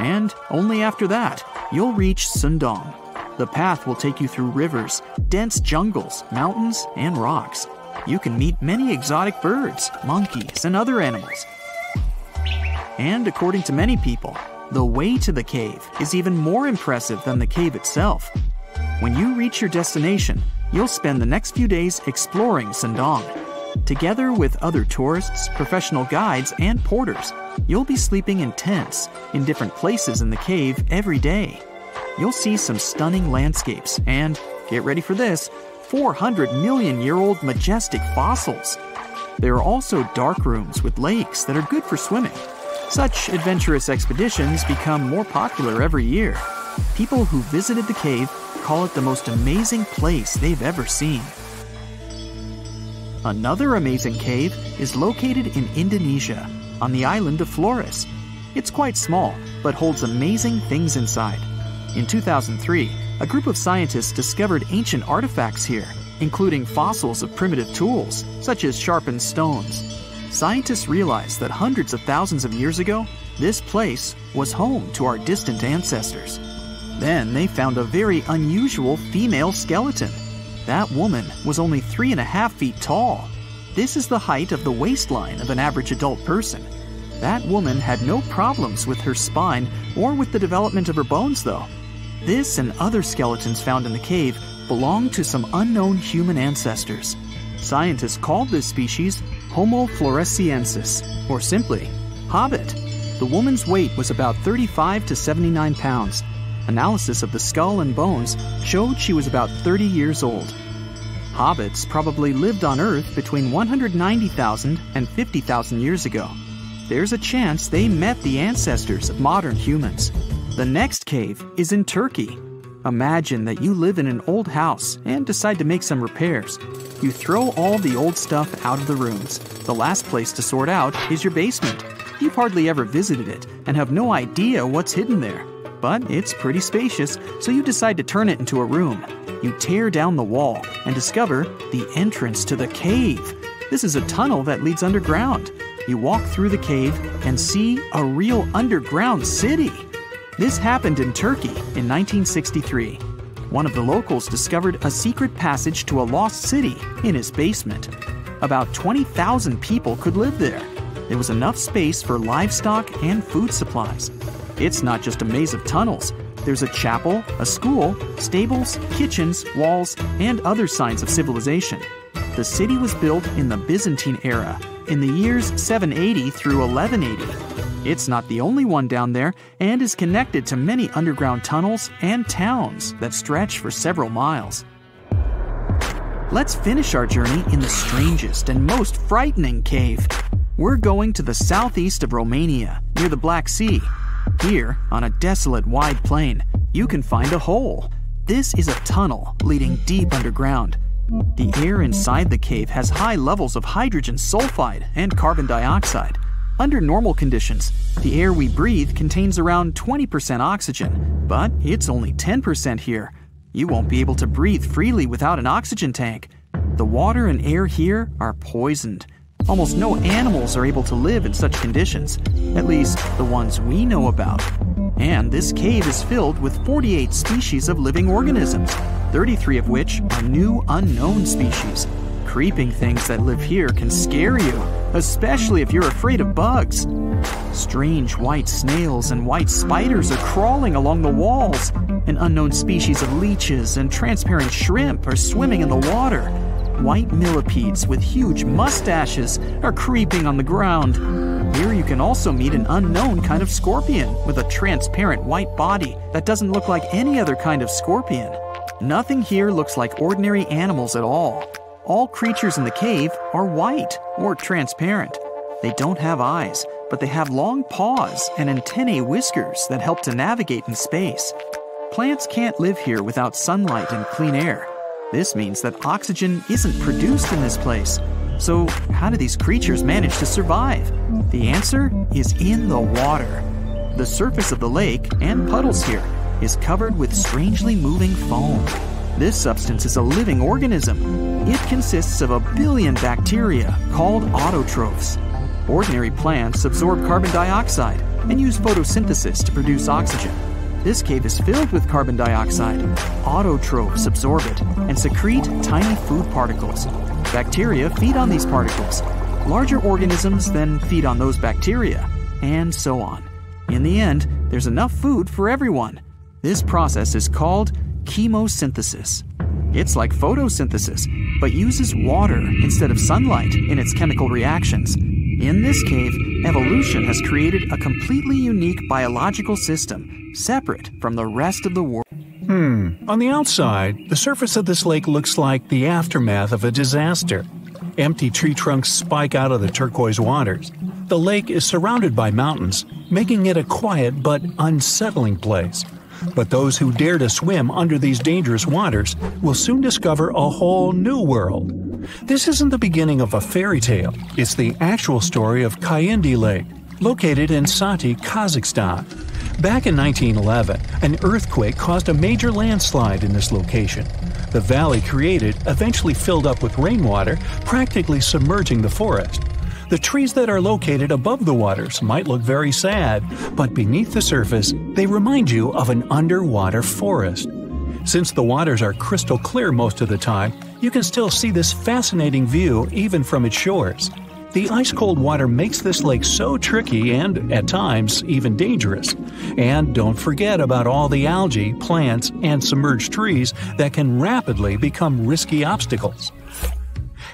And only after that, you'll reach Sundong. The path will take you through rivers, dense jungles, mountains, and rocks. You can meet many exotic birds, monkeys, and other animals. And according to many people, the way to the cave is even more impressive than the cave itself. When you reach your destination, you'll spend the next few days exploring Sendong. Together with other tourists, professional guides, and porters, you'll be sleeping in tents in different places in the cave every day. You'll see some stunning landscapes and, get ready for this, 400-million-year-old majestic fossils. There are also dark rooms with lakes that are good for swimming. Such adventurous expeditions become more popular every year. People who visited the cave call it the most amazing place they've ever seen. Another amazing cave is located in Indonesia, on the island of Flores. It's quite small, but holds amazing things inside. In 2003, a group of scientists discovered ancient artifacts here, including fossils of primitive tools, such as sharpened stones. Scientists realized that hundreds of thousands of years ago, this place was home to our distant ancestors. Then they found a very unusual female skeleton. That woman was only 3.5 feet tall. This is the height of the waistline of an average adult person. That woman had no problems with her spine or with the development of her bones, though. This and other skeletons found in the cave belong to some unknown human ancestors. Scientists called this species Homo floresiensis, or simply, Hobbit. The woman's weight was about 35 to 79 pounds. Analysis of the skull and bones showed she was about 30 years old. Hobbits probably lived on Earth between 190,000 and 50,000 years ago. There's a chance they met the ancestors of modern humans. The next cave is in Turkey. Imagine that you live in an old house and decide to make some repairs. You throw all the old stuff out of the rooms. The last place to sort out is your basement. You've hardly ever visited it and have no idea what's hidden there. But it's pretty spacious, so you decide to turn it into a room. You tear down the wall and discover the entrance to the cave. This is a tunnel that leads underground. You walk through the cave and see a real underground city. This happened in Turkey in 1963. One of the locals discovered a secret passage to a lost city in his basement. About 20,000 people could live there. There was enough space for livestock and food supplies. It's not just a maze of tunnels. There's a chapel, a school, stables, kitchens, walls, and other signs of civilization. The city was built in the Byzantine era, in the years 780 through 1180. It's not the only one down there and is connected to many underground tunnels and towns that stretch for several miles. Let's finish our journey in the strangest and most frightening cave. We're going to the southeast of Romania, near the Black Sea. Here, on a desolate wide plain, you can find a hole. This is a tunnel leading deep underground. The air inside the cave has high levels of hydrogen sulfide and carbon dioxide. Under normal conditions, the air we breathe contains around 20% oxygen, but it's only 10% here. You won't be able to breathe freely without an oxygen tank. The water and air here are poisoned. Almost no animals are able to live in such conditions, at least the ones we know about. And this cave is filled with 48 species of living organisms, 33 of which are new unknown species. Creeping things that live here can scare you, especially if you're afraid of bugs. Strange white snails and white spiders are crawling along the walls. An unknown species of leeches and transparent shrimp are swimming in the water. White millipedes with huge mustaches are creeping on the ground. Here you can also meet an unknown kind of scorpion with a transparent white body that doesn't look like any other kind of scorpion. Nothing here looks like ordinary animals at all. All creatures in the cave are white or transparent. They don't have eyes, but they have long paws and antennae whiskers that help to navigate in space. Plants can't live here without sunlight and clean air. This means that oxygen isn't produced in this place. So how do these creatures manage to survive? The answer is in the water. The surface of the lake and puddles here is covered with strangely moving foam. This substance is a living organism. It consists of 1 billion bacteria called autotrophs. Ordinary plants absorb carbon dioxide and use photosynthesis to produce oxygen. This cave is filled with carbon dioxide. Autotrophs absorb it and secrete tiny food particles. Bacteria feed on these particles. Larger organisms then feed on those bacteria, and so on. In the end, there's enough food for everyone. This process is called chemosynthesis. It's like photosynthesis, but uses water instead of sunlight in its chemical reactions. In this cave, evolution has created a completely unique biological system, separate from the rest of the world. On the outside, the surface of this lake looks like the aftermath of a disaster. Empty tree trunks spike out of the turquoise waters. The lake is surrounded by mountains, making it a quiet but unsettling place. But those who dare to swim under these dangerous waters will soon discover a whole new world. This isn't the beginning of a fairy tale. It's the actual story of Kayindi Lake, located in Sati, Kazakhstan. Back in 1911, an earthquake caused a major landslide in this location. The valley created eventually filled up with rainwater, practically submerging the forest. The trees that are located above the waters might look very sad, but beneath the surface, they remind you of an underwater forest. Since the waters are crystal clear most of the time, you can still see this fascinating view even from its shores. The ice-cold water makes this lake so tricky and, at times, even dangerous. And don't forget about all the algae, plants, and submerged trees that can rapidly become risky obstacles.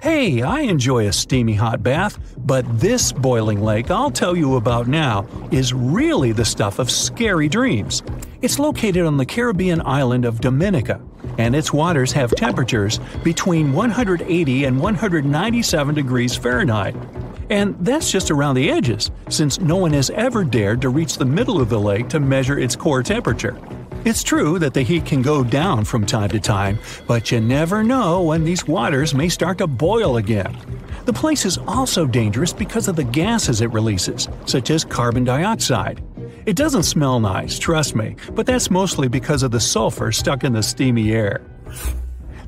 Hey, I enjoy a steamy hot bath, but this boiling lake I'll tell you about now is really the stuff of scary dreams. It's located on the Caribbean island of Dominica, and its waters have temperatures between 180 and 197 degrees Fahrenheit. And that's just around the edges, since no one has ever dared to reach the middle of the lake to measure its core temperature. It's true that the heat can go down from time to time, but you never know when these waters may start to boil again. The place is also dangerous because of the gases it releases, such as carbon dioxide. It doesn't smell nice, trust me, but that's mostly because of the sulfur stuck in the steamy air.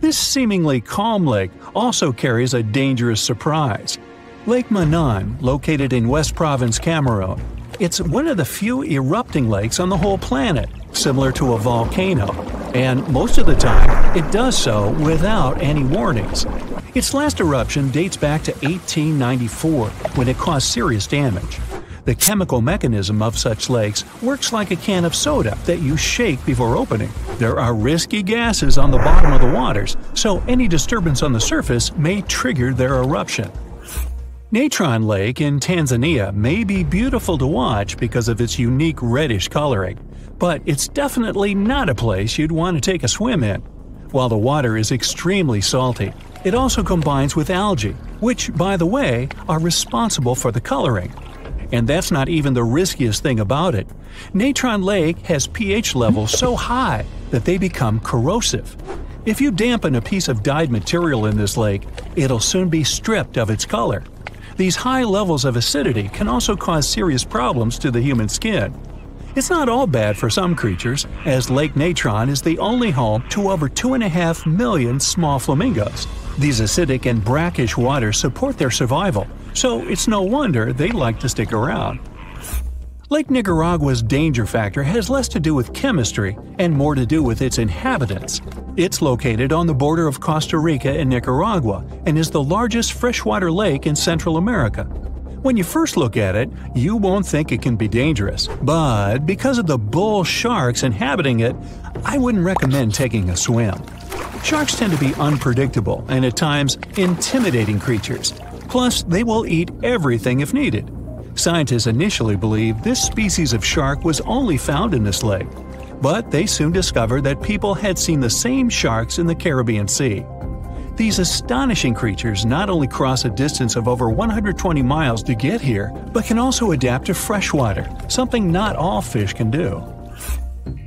This seemingly calm lake also carries a dangerous surprise. Lake Manan, located in West Province, Cameroon. It's one of the few erupting lakes on the whole planet, similar to a volcano, and most of the time it does so without any warnings. Its last eruption dates back to 1894, when it caused serious damage. The chemical mechanism of such lakes works like a can of soda that you shake before opening. There are risky gases on the bottom of the waters, so any disturbance on the surface may trigger their eruption. Natron Lake in Tanzania may be beautiful to watch because of its unique reddish coloring, but it's definitely not a place you'd want to take a swim in. While the water is extremely salty, it also combines with algae, which, by the way, are responsible for the coloring. And that's not even the riskiest thing about it. Natron Lake has pH levels so high that they become corrosive. If you dampen a piece of dyed material in this lake, it'll soon be stripped of its color. These high levels of acidity can also cause serious problems to the human skin. It's not all bad for some creatures, as Lake Natron is the only home to over 2.5 million small flamingos. These acidic and brackish waters support their survival, so it's no wonder they like to stick around. Lake Nicaragua's danger factor has less to do with chemistry and more to do with its inhabitants. It's located on the border of Costa Rica and Nicaragua and is the largest freshwater lake in Central America. When you first look at it, you won't think it can be dangerous, but because of the bull sharks inhabiting it, I wouldn't recommend taking a swim. Sharks tend to be unpredictable and at times intimidating creatures. Plus, they will eat everything if needed. Scientists initially believed this species of shark was only found in this lake, but they soon discovered that people had seen the same sharks in the Caribbean Sea. These astonishing creatures not only cross a distance of over 120 miles to get here, but can also adapt to freshwater, something not all fish can do.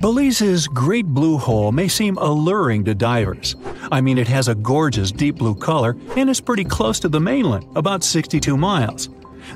Belize's Great Blue Hole may seem alluring to divers. I mean, it has a gorgeous deep blue color and is pretty close to the mainland, about 62 miles.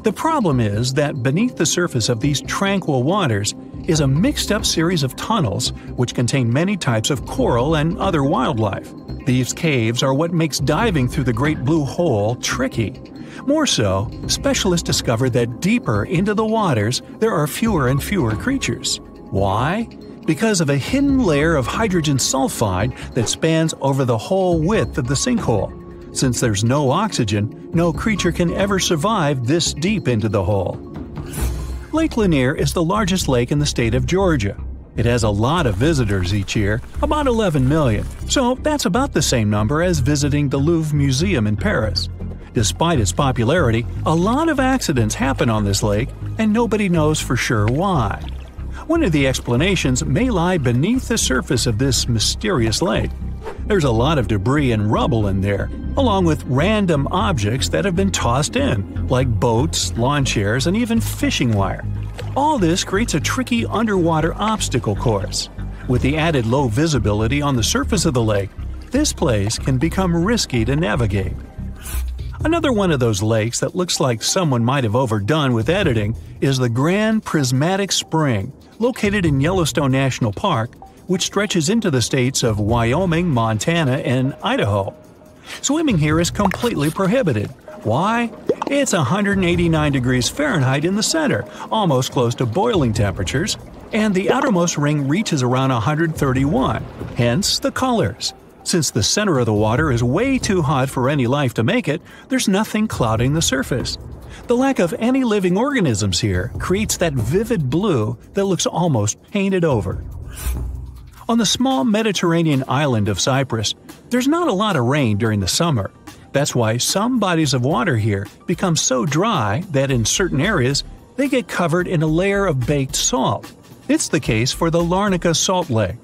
The problem is that beneath the surface of these tranquil waters is a mixed-up series of tunnels which contain many types of coral and other wildlife. These caves are what makes diving through the Great Blue Hole tricky. More so, specialists discover that deeper into the waters there are fewer and fewer creatures. Why? Because of a hidden layer of hydrogen sulfide that spans over the whole width of the sinkhole. Since there's no oxygen, no creature can ever survive this deep into the hole. Lake Lanier is the largest lake in the state of Georgia. It has a lot of visitors each year, about 11 million, so that's about the same number as visiting the Louvre Museum in Paris. Despite its popularity, a lot of accidents happen on this lake, and nobody knows for sure why. One of the explanations may lie beneath the surface of this mysterious lake. There's a lot of debris and rubble in there, along with random objects that have been tossed in, like boats, lawn chairs, and even fishing wire. All this creates a tricky underwater obstacle course. With the added low visibility on the surface of the lake, this place can become risky to navigate. Another one of those lakes that looks like someone might have overdone with editing is the Grand Prismatic Spring, located in Yellowstone National Park, which stretches into the states of Wyoming, Montana, and Idaho. Swimming here is completely prohibited. Why? It's 189 degrees Fahrenheit in the center, almost close to boiling temperatures, and the outermost ring reaches around 131, hence the colors. Since the center of the water is way too hot for any life to make it, there's nothing clouding the surface. The lack of any living organisms here creates that vivid blue that looks almost painted over. On the small Mediterranean island of Cyprus, there's not a lot of rain during the summer. That's why some bodies of water here become so dry that in certain areas they get covered in a layer of baked salt. It's the case for the Larnaca Salt Lake.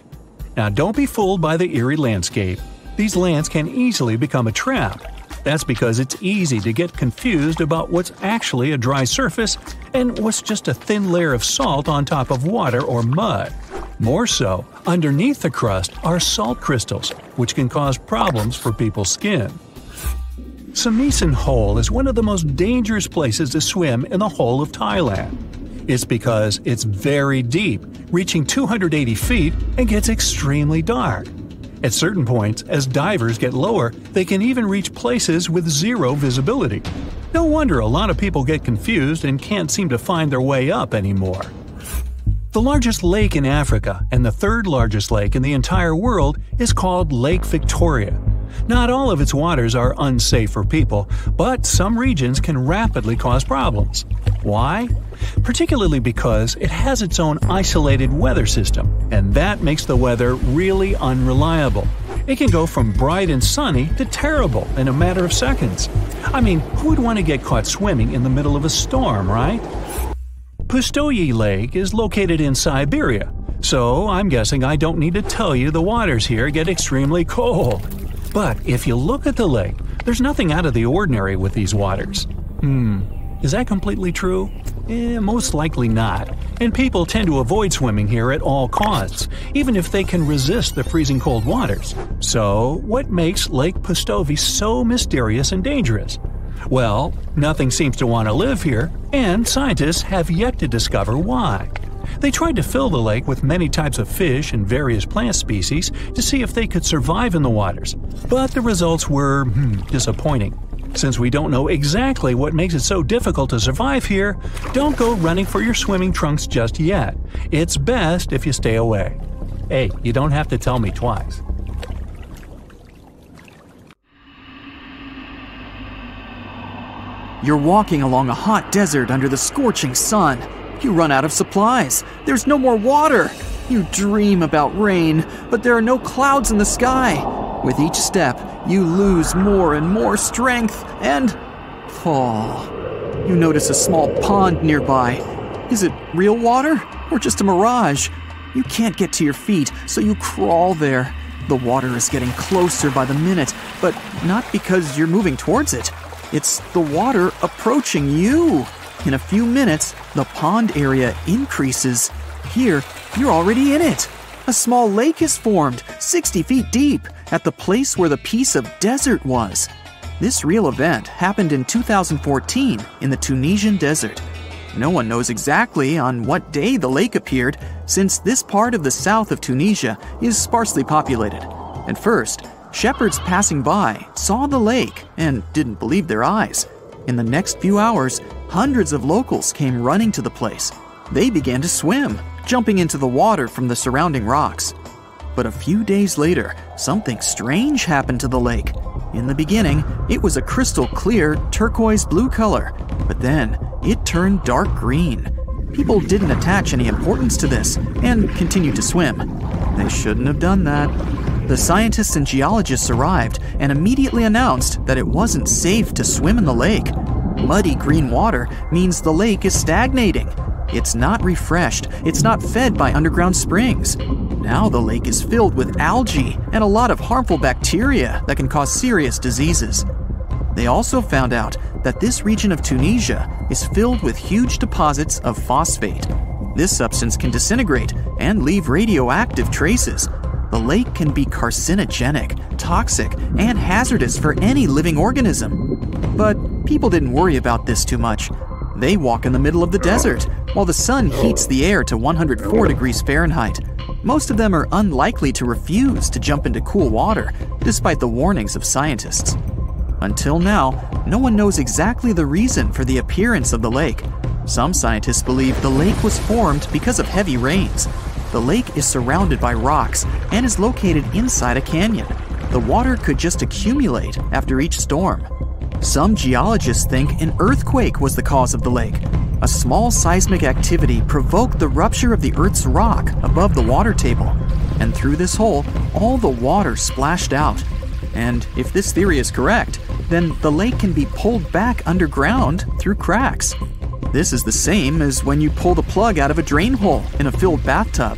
Now don't be fooled by the eerie landscape. These lands can easily become a trap. That's because it's easy to get confused about what's actually a dry surface and what's just a thin layer of salt on top of water or mud. More so, underneath the crust are salt crystals, which can cause problems for people's skin. Samisen Hole is one of the most dangerous places to swim in the whole of Thailand. It's because it's very deep, reaching 280 feet, and gets extremely dark. At certain points, as divers get lower, they can even reach places with zero visibility. No wonder a lot of people get confused and can't seem to find their way up anymore. The largest lake in Africa and the third largest lake in the entire world is called Lake Victoria. Not all of its waters are unsafe for people, but some regions can rapidly cause problems. Why? Particularly because it has its own isolated weather system, and that makes the weather really unreliable. It can go from bright and sunny to terrible in a matter of seconds. I mean, who would want to get caught swimming in the middle of a storm, right? Pustoye Lake is located in Siberia, so I'm guessing I don't need to tell you the waters here get extremely cold. But if you look at the lake, there's nothing out of the ordinary with these waters. Is that completely true? Most likely not, and people tend to avoid swimming here at all costs, even if they can resist the freezing cold waters. So, what makes Lake Pustoye so mysterious and dangerous? Well, nothing seems to want to live here, and scientists have yet to discover why. They tried to fill the lake with many types of fish and various plant species to see if they could survive in the waters, but the results were disappointing. Since we don't know exactly what makes it so difficult to survive here, don't go running for your swimming trunks just yet. It's best if you stay away. Hey, you don't have to tell me twice. You're walking along a hot desert under the scorching sun. You run out of supplies. There's no more water. You dream about rain, but there are no clouds in the sky. With each step, you lose more and more strength and fall. You notice a small pond nearby. Is it real water or just a mirage? You can't get to your feet, so you crawl there. The water is getting closer by the minute, but not because you're moving towards it. It's the water approaching you. In a few minutes, the pond area increases. Here, you're already in it. A small lake is formed, 60 feet deep, at the place where the piece of desert was. This real event happened in 2014 in the Tunisian desert. No one knows exactly on what day the lake appeared, since this part of the south of Tunisia is sparsely populated. At first, shepherds passing by saw the lake and didn't believe their eyes. In the next few hours, hundreds of locals came running to the place. They began to swim, jumping into the water from the surrounding rocks. But a few days later, something strange happened to the lake. In the beginning, it was a crystal clear turquoise blue color, but then it turned dark green. people didn't attach any importance to this and continued to swim. They shouldn't have done that. The scientists and geologists arrived and immediately announced that it wasn't safe to swim in the lake. Muddy green water means the lake is stagnating. It's not refreshed, it's not fed by underground springs. Now the lake is filled with algae and a lot of harmful bacteria that can cause serious diseases. They also found out that this region of Tunisia is filled with huge deposits of phosphate. This substance can disintegrate and leave radioactive traces. The lake can be carcinogenic, toxic, and hazardous for any living organism. But people didn't worry about this too much. They walk in the middle of the desert, while the sun heats the air to 104 degrees Fahrenheit. Most of them are unlikely to refuse to jump into cool water, despite the warnings of scientists. Until now, no one knows exactly the reason for the appearance of the lake. Some scientists believe the lake was formed because of heavy rains. The lake is surrounded by rocks and is located inside a canyon. The water could just accumulate after each storm. Some geologists think an earthquake was the cause of the lake. A small seismic activity provoked the rupture of the Earth's rock above the water table, and through this hole, all the water splashed out. And if this theory is correct, then the lake can be pulled back underground through cracks. This is the same as when you pull the plug out of a drain hole in a filled bathtub.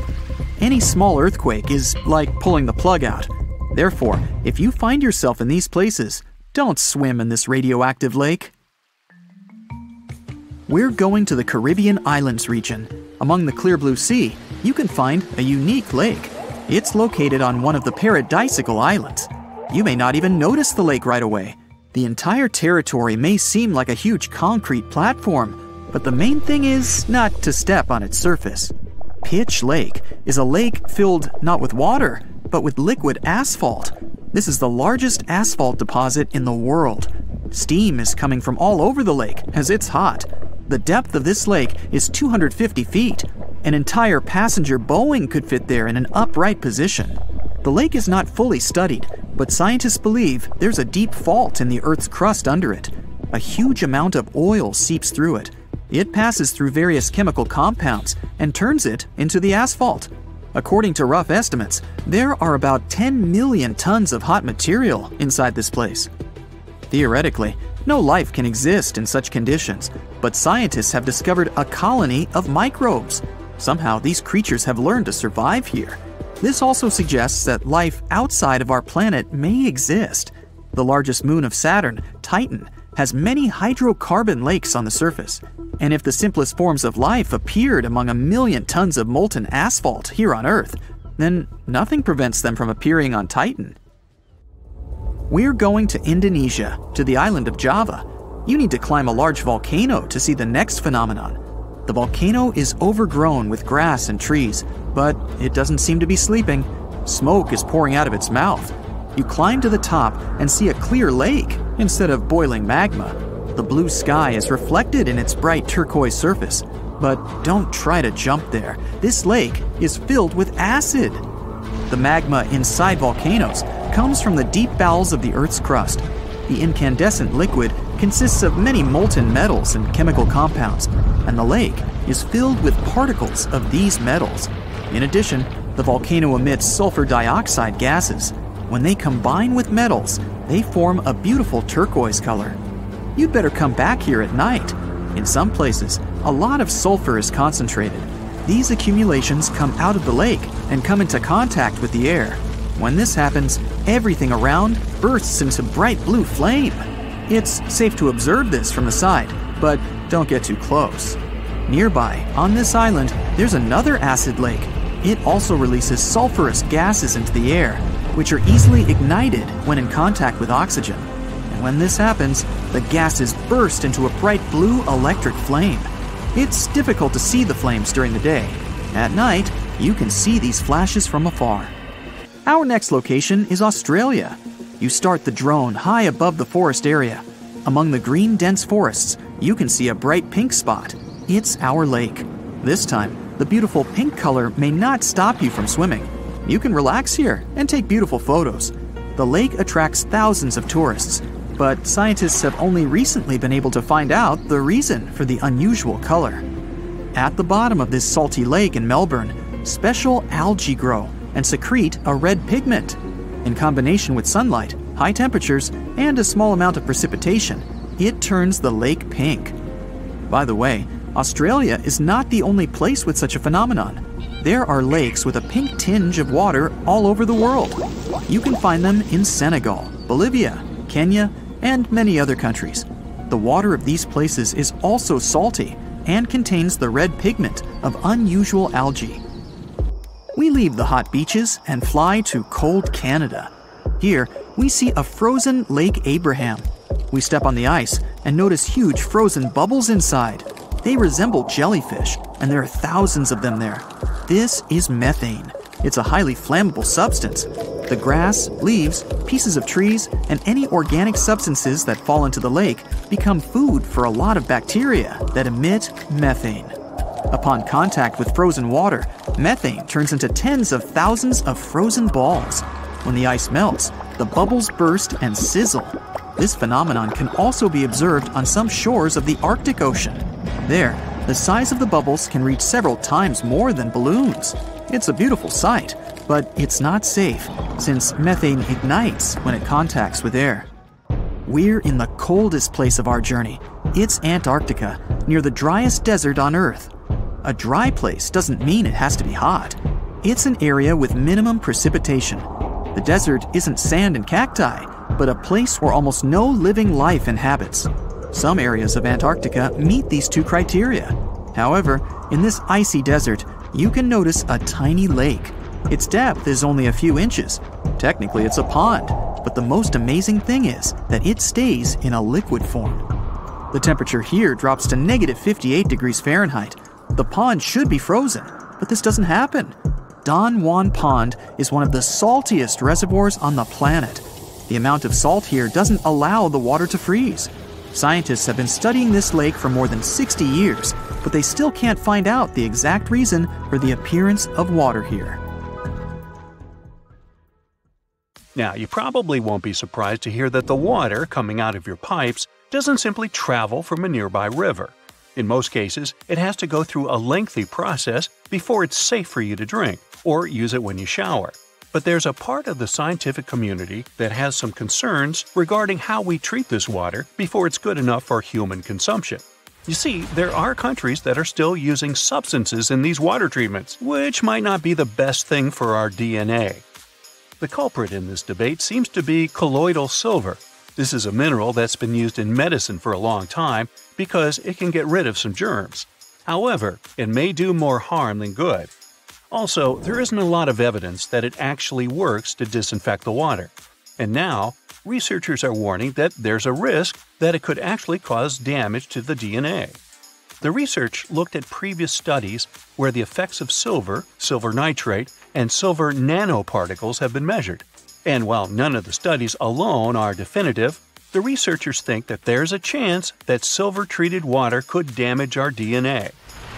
Any small earthquake is like pulling the plug out. Therefore, if you find yourself in these places, don't swim in this radioactive lake. We're going to the Caribbean Islands region. Among the clear blue sea, you can find a unique lake. It's located on one of the Paradisiacal Islands. You may not even notice the lake right away. The entire territory may seem like a huge concrete platform, but the main thing is not to step on its surface. Pitch Lake is a lake filled not with water, but with liquid asphalt. This is the largest asphalt deposit in the world. Steam is coming from all over the lake as it's hot. The depth of this lake is 250 feet. An entire passenger Boeing could fit there in an upright position. The lake is not fully studied, but scientists believe there's a deep fault in the Earth's crust under it. A huge amount of oil seeps through it. It passes through various chemical compounds and turns it into the asphalt. According to rough estimates, there are about 10 million tons of hot material inside this place. Theoretically, no life can exist in such conditions, but scientists have discovered a colony of microbes. Somehow, these creatures have learned to survive here. This also suggests that life outside of our planet may exist. The largest moon of Saturn, Titan, has many hydrocarbon lakes on the surface. And if the simplest forms of life appeared among 1 million tons of molten asphalt here on Earth, then nothing prevents them from appearing on Titan. We're going to Indonesia, to the island of Java. You need to climb a large volcano to see the next phenomenon. The volcano is overgrown with grass and trees, but it doesn't seem to be sleeping. Smoke is pouring out of its mouth. You climb to the top and see a clear lake instead of boiling magma. The blue sky is reflected in its bright turquoise surface. But don't try to jump there. This lake is filled with acid. The magma inside volcanoes comes from the deep bowels of the Earth's crust. The incandescent liquid consists of many molten metals and chemical compounds, and the lake is filled with particles of these metals. In addition, the volcano emits sulfur dioxide gases. When they combine with metals, they form a beautiful turquoise color. You'd better come back here at night. In some places, a lot of sulfur is concentrated. These accumulations come out of the lake and come into contact with the air. When this happens, everything around bursts into bright blue flame. It's safe to observe this from the side, but don't get too close. Nearby, on this island, there's another acid lake. It also releases sulfurous gases into the air, which are easily ignited when in contact with oxygen. And when this happens, the gases burst into a bright blue electric flame. It's difficult to see the flames during the day. At night, you can see these flashes from afar. Our next location is Australia. You start the drone high above the forest area. Among the green, dense forests, you can see a bright pink spot. It's our lake. This time, the beautiful pink color may not stop you from swimming. You can relax here and take beautiful photos. The lake attracts thousands of tourists, but scientists have only recently been able to find out the reason for the unusual color. At the bottom of this salty lake in Melbourne, special algae grow and secrete a red pigment. In combination with sunlight, high temperatures, and a small amount of precipitation, it turns the lake pink. By the way, Australia is not the only place with such a phenomenon. There are lakes with a pink tinge of water all over the world. You can find them in Senegal, Bolivia, Kenya, and many other countries. The water of these places is also salty and contains the red pigment of unusual algae. We leave the hot beaches and fly to cold Canada. Here, we see a frozen Lake Abraham. We step on the ice and notice huge frozen bubbles inside. They resemble jellyfish, and there are thousands of them there. This is methane. It's a highly flammable substance. The grass, leaves, pieces of trees, and any organic substances that fall into the lake become food for a lot of bacteria that emit methane. Upon contact with frozen water, methane turns into tens of thousands of frozen balls. When the ice melts, the bubbles burst and sizzle. This phenomenon can also be observed on some shores of the Arctic Ocean. There, the size of the bubbles can reach several times more than balloons. It's a beautiful sight, but it's not safe, since methane ignites when it contacts with air. We're in the coldest place of our journey. It's Antarctica, near the driest desert on Earth. A dry place doesn't mean it has to be hot. It's an area with minimum precipitation. The desert isn't sand and cacti, but a place where almost no living life inhabits. Some areas of Antarctica meet these two criteria. However, in this icy desert, you can notice a tiny lake. Its depth is only a few inches. Technically, it's a pond, but the most amazing thing is that it stays in a liquid form. The temperature here drops to negative 58 degrees Fahrenheit. The pond should be frozen, but this doesn't happen. Don Juan Pond is one of the saltiest reservoirs on the planet. The amount of salt here doesn't allow the water to freeze. Scientists have been studying this lake for more than 60 years, but they still can't find out the exact reason for the appearance of water here. Now, you probably won't be surprised to hear that the water coming out of your pipes doesn't simply travel from a nearby river. In most cases, it has to go through a lengthy process before it's safe for you to drink or use it when you shower. But there's a part of the scientific community that has some concerns regarding how we treat this water before it's good enough for human consumption. You see, there are countries that are still using substances in these water treatments, which might not be the best thing for our DNA. The culprit in this debate seems to be colloidal silver. This is a mineral that's been used in medicine for a long time because it can get rid of some germs. However, it may do more harm than good. Also, there isn't a lot of evidence that it actually works to disinfect the water. And now, researchers are warning that there's a risk that it could actually cause damage to the DNA. The research looked at previous studies where the effects of silver, silver nitrate, and silver nanoparticles have been measured. And while none of the studies alone are definitive, the researchers think that there's a chance that silver-treated water could damage our DNA.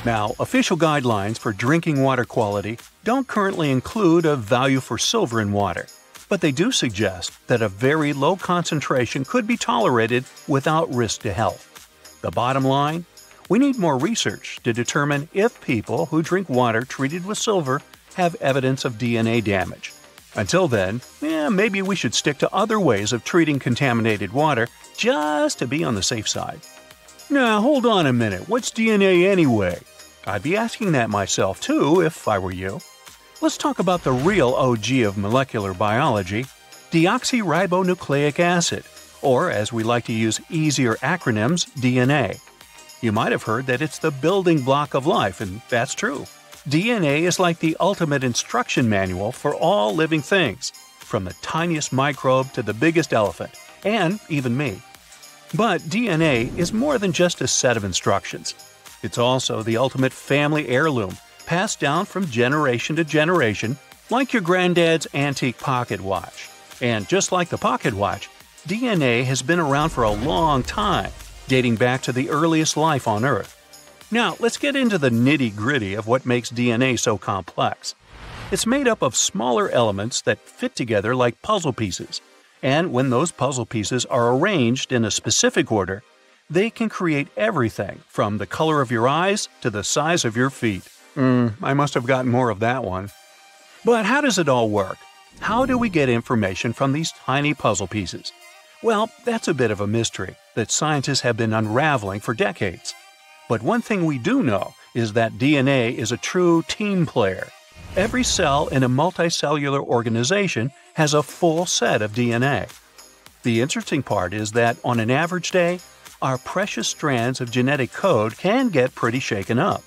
Now, official guidelines for drinking water quality don't currently include a value for silver in water, but they do suggest that a very low concentration could be tolerated without risk to health. The bottom line? We need more research to determine if people who drink water treated with silver have evidence of DNA damage. Until then, maybe we should stick to other ways of treating contaminated water just to be on the safe side. Now, hold on a minute. What's DNA anyway? I'd be asking that myself too if I were you. Let's talk about the real OG of molecular biology, deoxyribonucleic acid, or as we like to use easier acronyms, DNA. You might have heard that it's the building block of life, and that's true. DNA is like the ultimate instruction manual for all living things, from the tiniest microbe to the biggest elephant, and even me. But DNA is more than just a set of instructions. It's also the ultimate family heirloom, passed down from generation to generation, like your granddad's antique pocket watch. And just like the pocket watch, DNA has been around for a long time, dating back to the earliest life on Earth. Now, let's get into the nitty-gritty of what makes DNA so complex. It's made up of smaller elements that fit together like puzzle pieces, and when those puzzle pieces are arranged in a specific order, They can create everything from the color of your eyes to the size of your feet. I must have gotten more of that one. But how does it all work? How do we get information from these tiny puzzle pieces? Well, that's a bit of a mystery that scientists have been unraveling for decades. But one thing we do know is that DNA is a true team player. Every cell in a multicellular organization has a full set of DNA. The interesting part is that on an average day, our precious strands of genetic code can get pretty shaken up.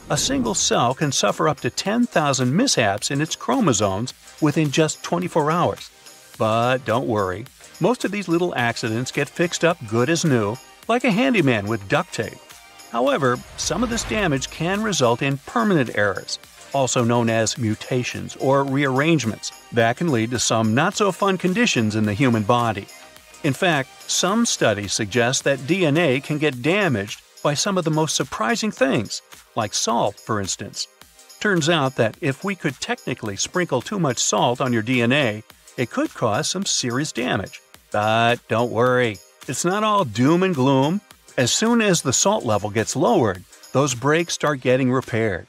A single cell can suffer up to 10,000 mishaps in its chromosomes within just 24 hours. But don't worry, most of these little accidents get fixed up good as new, like a handyman with duct tape. However, some of this damage can result in permanent errors, also known as mutations or rearrangements, that can lead to some not-so-fun conditions in the human body. In fact, some studies suggest that DNA can get damaged by some of the most surprising things, like salt, for instance. Turns out that if we could technically sprinkle too much salt on your DNA, it could cause some serious damage. But don't worry, it's not all doom and gloom. As soon as the salt level gets lowered, those breaks start getting repaired.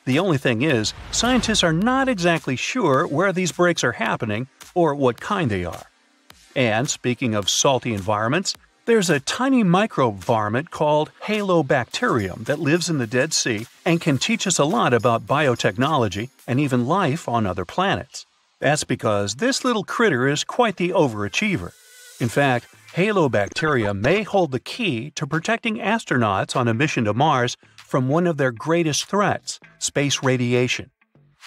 The only thing is, scientists are not exactly sure where these breaks are happening or what kind they are. And speaking of salty environments, there's a tiny microbe varmint called halobacterium that lives in the Dead Sea and can teach us a lot about biotechnology and even life on other planets. That's because this little critter is quite the overachiever. In fact, halobacteria may hold the key to protecting astronauts on a mission to Mars from one of their greatest threats, space radiation.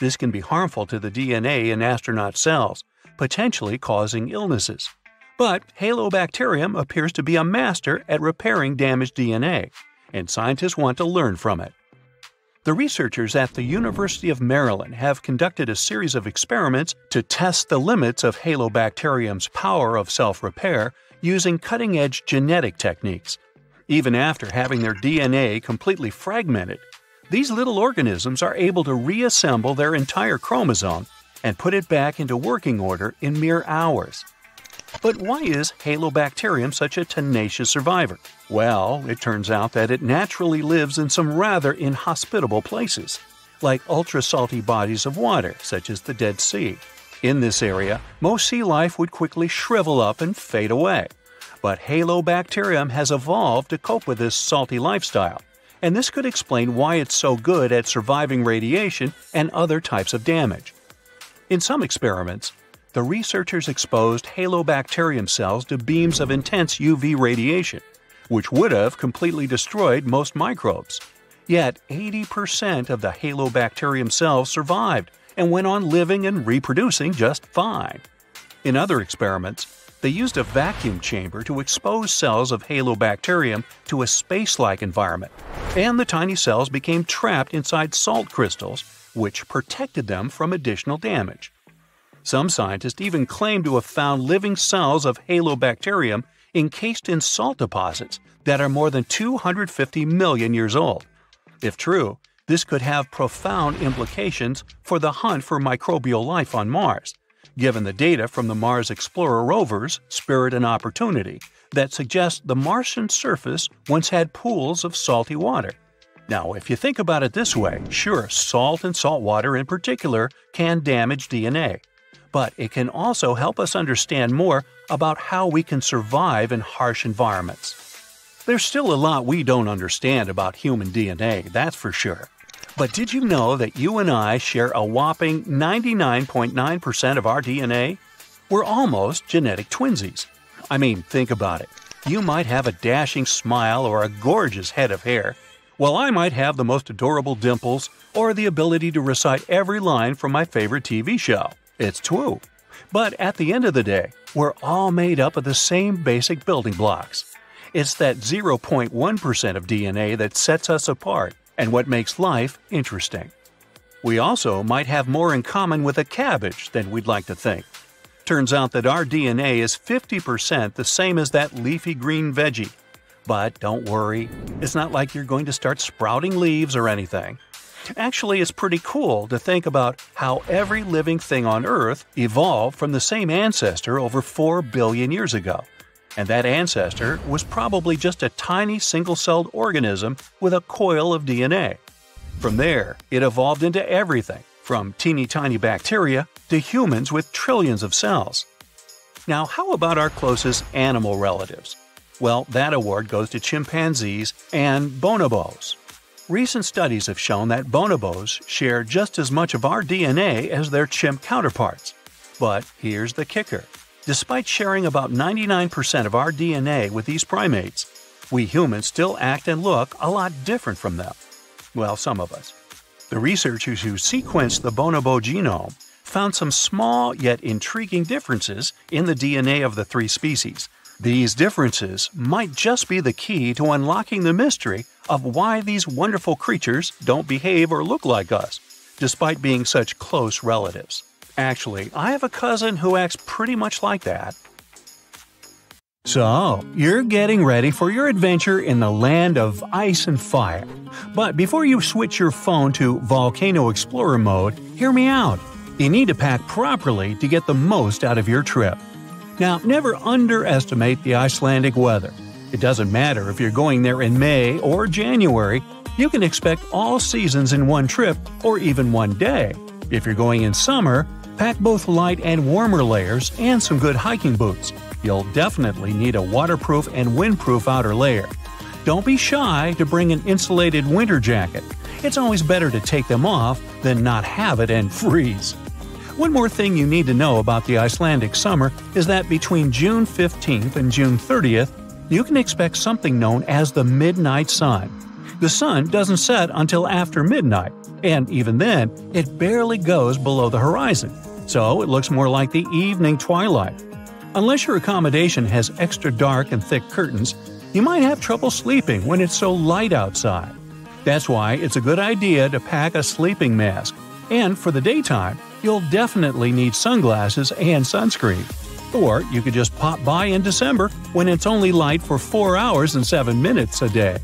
This can be harmful to the DNA in astronaut cells, potentially causing illnesses. But halobacterium appears to be a master at repairing damaged DNA, and scientists want to learn from it. The researchers at the University of Maryland have conducted a series of experiments to test the limits of halobacterium's power of self-repair using cutting-edge genetic techniques. Even after having their DNA completely fragmented, these little organisms are able to reassemble their entire chromosome and put it back into working order in mere hours. But why is halobacterium such a tenacious survivor? Well, it turns out that it naturally lives in some rather inhospitable places, like ultra-salty bodies of water, such as the Dead Sea. In this area, most sea life would quickly shrivel up and fade away. But halobacterium has evolved to cope with this salty lifestyle, and this could explain why it's so good at surviving radiation and other types of damage. In some experiments, the researchers exposed halobacterium cells to beams of intense UV radiation, which would have completely destroyed most microbes. Yet 80% of the halobacterium cells survived and went on living and reproducing just fine. In other experiments, they used a vacuum chamber to expose cells of halobacterium to a space-like environment, and the tiny cells became trapped inside salt crystals, which protected them from additional damage. Some scientists even claim to have found living cells of halobacterium encased in salt deposits that are more than 250 million years old. If true, this could have profound implications for the hunt for microbial life on Mars, given the data from the Mars Explorer rovers Spirit and Opportunity that suggest the Martian surface once had pools of salty water. Now, if you think about it this way, sure, salt and salt water in particular can damage DNA. But it can also help us understand more about how we can survive in harsh environments. There's still a lot we don't understand about human DNA, that's for sure. But did you know that you and I share a whopping 99.9% of our DNA? We're almost genetic twinsies. I mean, think about it. You might have a dashing smile or a gorgeous head of hair, while I might have the most adorable dimples or the ability to recite every line from my favorite TV show. It's true. But at the end of the day, we're all made up of the same basic building blocks. It's that 0.1% of DNA that sets us apart and what makes life interesting. We also might have more in common with a cabbage than we'd like to think. Turns out that our DNA is 50% the same as that leafy green veggie. But don't worry, it's not like you're going to start sprouting leaves or anything. Actually, it's pretty cool to think about how every living thing on Earth evolved from the same ancestor over 4 billion years ago. and that ancestor was probably just a tiny single-celled organism with a coil of DNA. From there, it evolved into everything, from teeny-tiny bacteria to humans with trillions of cells. Now, how about our closest animal relatives? Well, that award goes to chimpanzees and bonobos. Recent studies have shown that bonobos share just as much of our DNA as their chimp counterparts. But here's the kicker. Despite sharing about 99% of our DNA with these primates, we humans still act and look a lot different from them. Well, some of us. The researchers who sequenced the bonobo genome found some small yet intriguing differences in the DNA of the three species. These differences might just be the key to unlocking the mystery of why these wonderful creatures don't behave or look like us, despite being such close relatives. Actually, I have a cousin who acts pretty much like that. So, you're getting ready for your adventure in the land of ice and fire. But before you switch your phone to Volcano Explorer mode, hear me out. You need to pack properly to get the most out of your trip. Now, never underestimate the Icelandic weather. It doesn't matter if you're going there in May or January, you can expect all seasons in one trip or even one day. If you're going in summer, pack both light and warmer layers and some good hiking boots. You'll definitely need a waterproof and windproof outer layer. Don't be shy to bring an insulated winter jacket. It's always better to take them off than not have it and freeze. One more thing you need to know about the Icelandic summer is that between June 15th and June 30th, you can expect something known as the midnight sun. The sun doesn't set until after midnight, and even then, it barely goes below the horizon, so it looks more like the evening twilight. Unless your accommodation has extra dark and thick curtains, you might have trouble sleeping when it's so light outside. That's why it's a good idea to pack a sleeping mask. And for the daytime, you'll definitely need sunglasses and sunscreen. Or you could just pop by in December when it's only light for 4 hours and 7 minutes a day.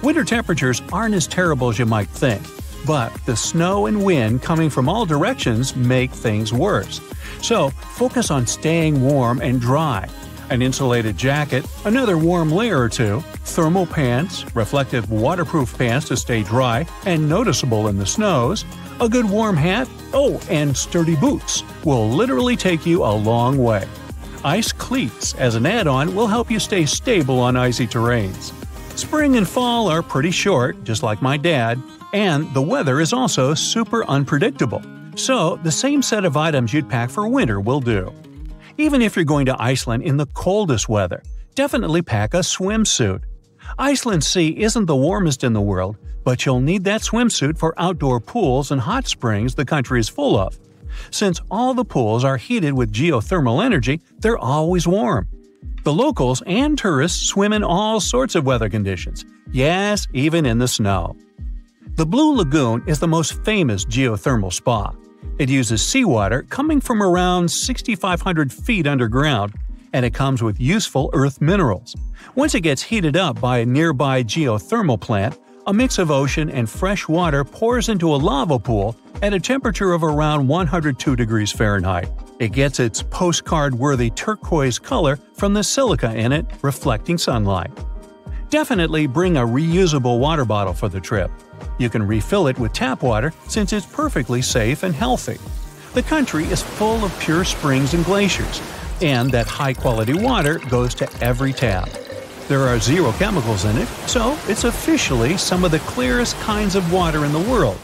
Winter temperatures aren't as terrible as you might think, but the snow and wind coming from all directions make things worse. So focus on staying warm and dry. An insulated jacket, another warm layer or two, thermal pants, reflective waterproof pants to stay dry and noticeable in the snows, a good warm hat, and sturdy boots will literally take you a long way. Ice cleats as an add-on will help you stay stable on icy terrains. Spring and fall are pretty short, just like my dad, and the weather is also super unpredictable. So the same set of items you'd pack for winter will do. Even if you're going to Iceland in the coldest weather, definitely pack a swimsuit. Iceland's sea isn't the warmest in the world, but you'll need that swimsuit for outdoor pools and hot springs the country is full of. Since all the pools are heated with geothermal energy, they're always warm. The locals and tourists swim in all sorts of weather conditions, yes, even in the snow. The Blue Lagoon is the most famous geothermal spa. It uses seawater coming from around 6,500 feet underground, and it comes with useful earth minerals. Once it gets heated up by a nearby geothermal plant, a mix of ocean and fresh water pours into a lava pool at a temperature of around 102 degrees Fahrenheit. It gets its postcard-worthy turquoise color from the silica in it, reflecting sunlight. Definitely bring a reusable water bottle for the trip. You can refill it with tap water since it's perfectly safe and healthy. The country is full of pure springs and glaciers, and that high-quality water goes to every tap. There are 0 chemicals in it, so it's officially some of the clearest kinds of water in the world.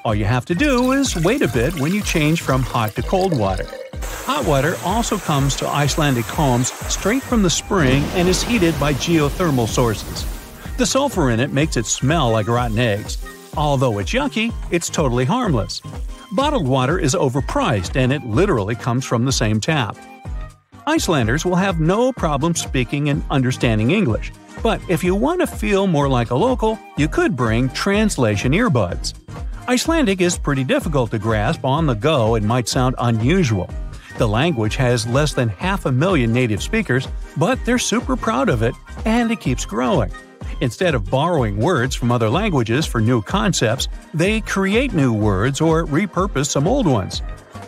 All you have to do is wait a bit when you change from hot to cold water. Hot water also comes to Icelandic homes straight from the spring and is heated by geothermal sources. The sulfur in it makes it smell like rotten eggs. Although it's yucky, it's totally harmless. Bottled water is overpriced and it literally comes from the same tap. Icelanders will have no problem speaking and understanding English, but if you want to feel more like a local, you could bring translation earbuds. Icelandic is pretty difficult to grasp on the go and might sound unusual. The language has less than 500,000 native speakers, but they're super proud of it, and it keeps growing. Instead of borrowing words from other languages for new concepts, they create new words or repurpose some old ones.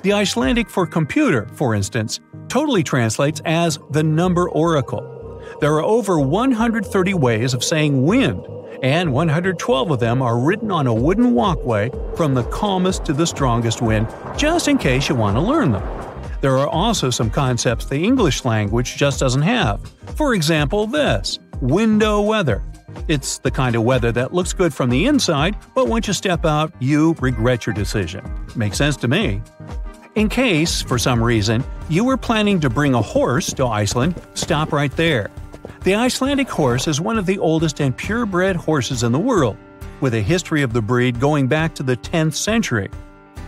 The Icelandic for computer, for instance, totally translates as the number oracle. There are over 130 ways of saying wind, and 112 of them are written on a wooden walkway from the calmest to the strongest wind, just in case you want to learn them. There are also some concepts the English language just doesn't have. For example, this – window weather. It's the kind of weather that looks good from the inside, but once you step out, you regret your decision. Makes sense to me. In case, for some reason, you were planning to bring a horse to Iceland, stop right there. The Icelandic horse is one of the oldest and purebred horses in the world, with a history of the breed going back to the 10th century.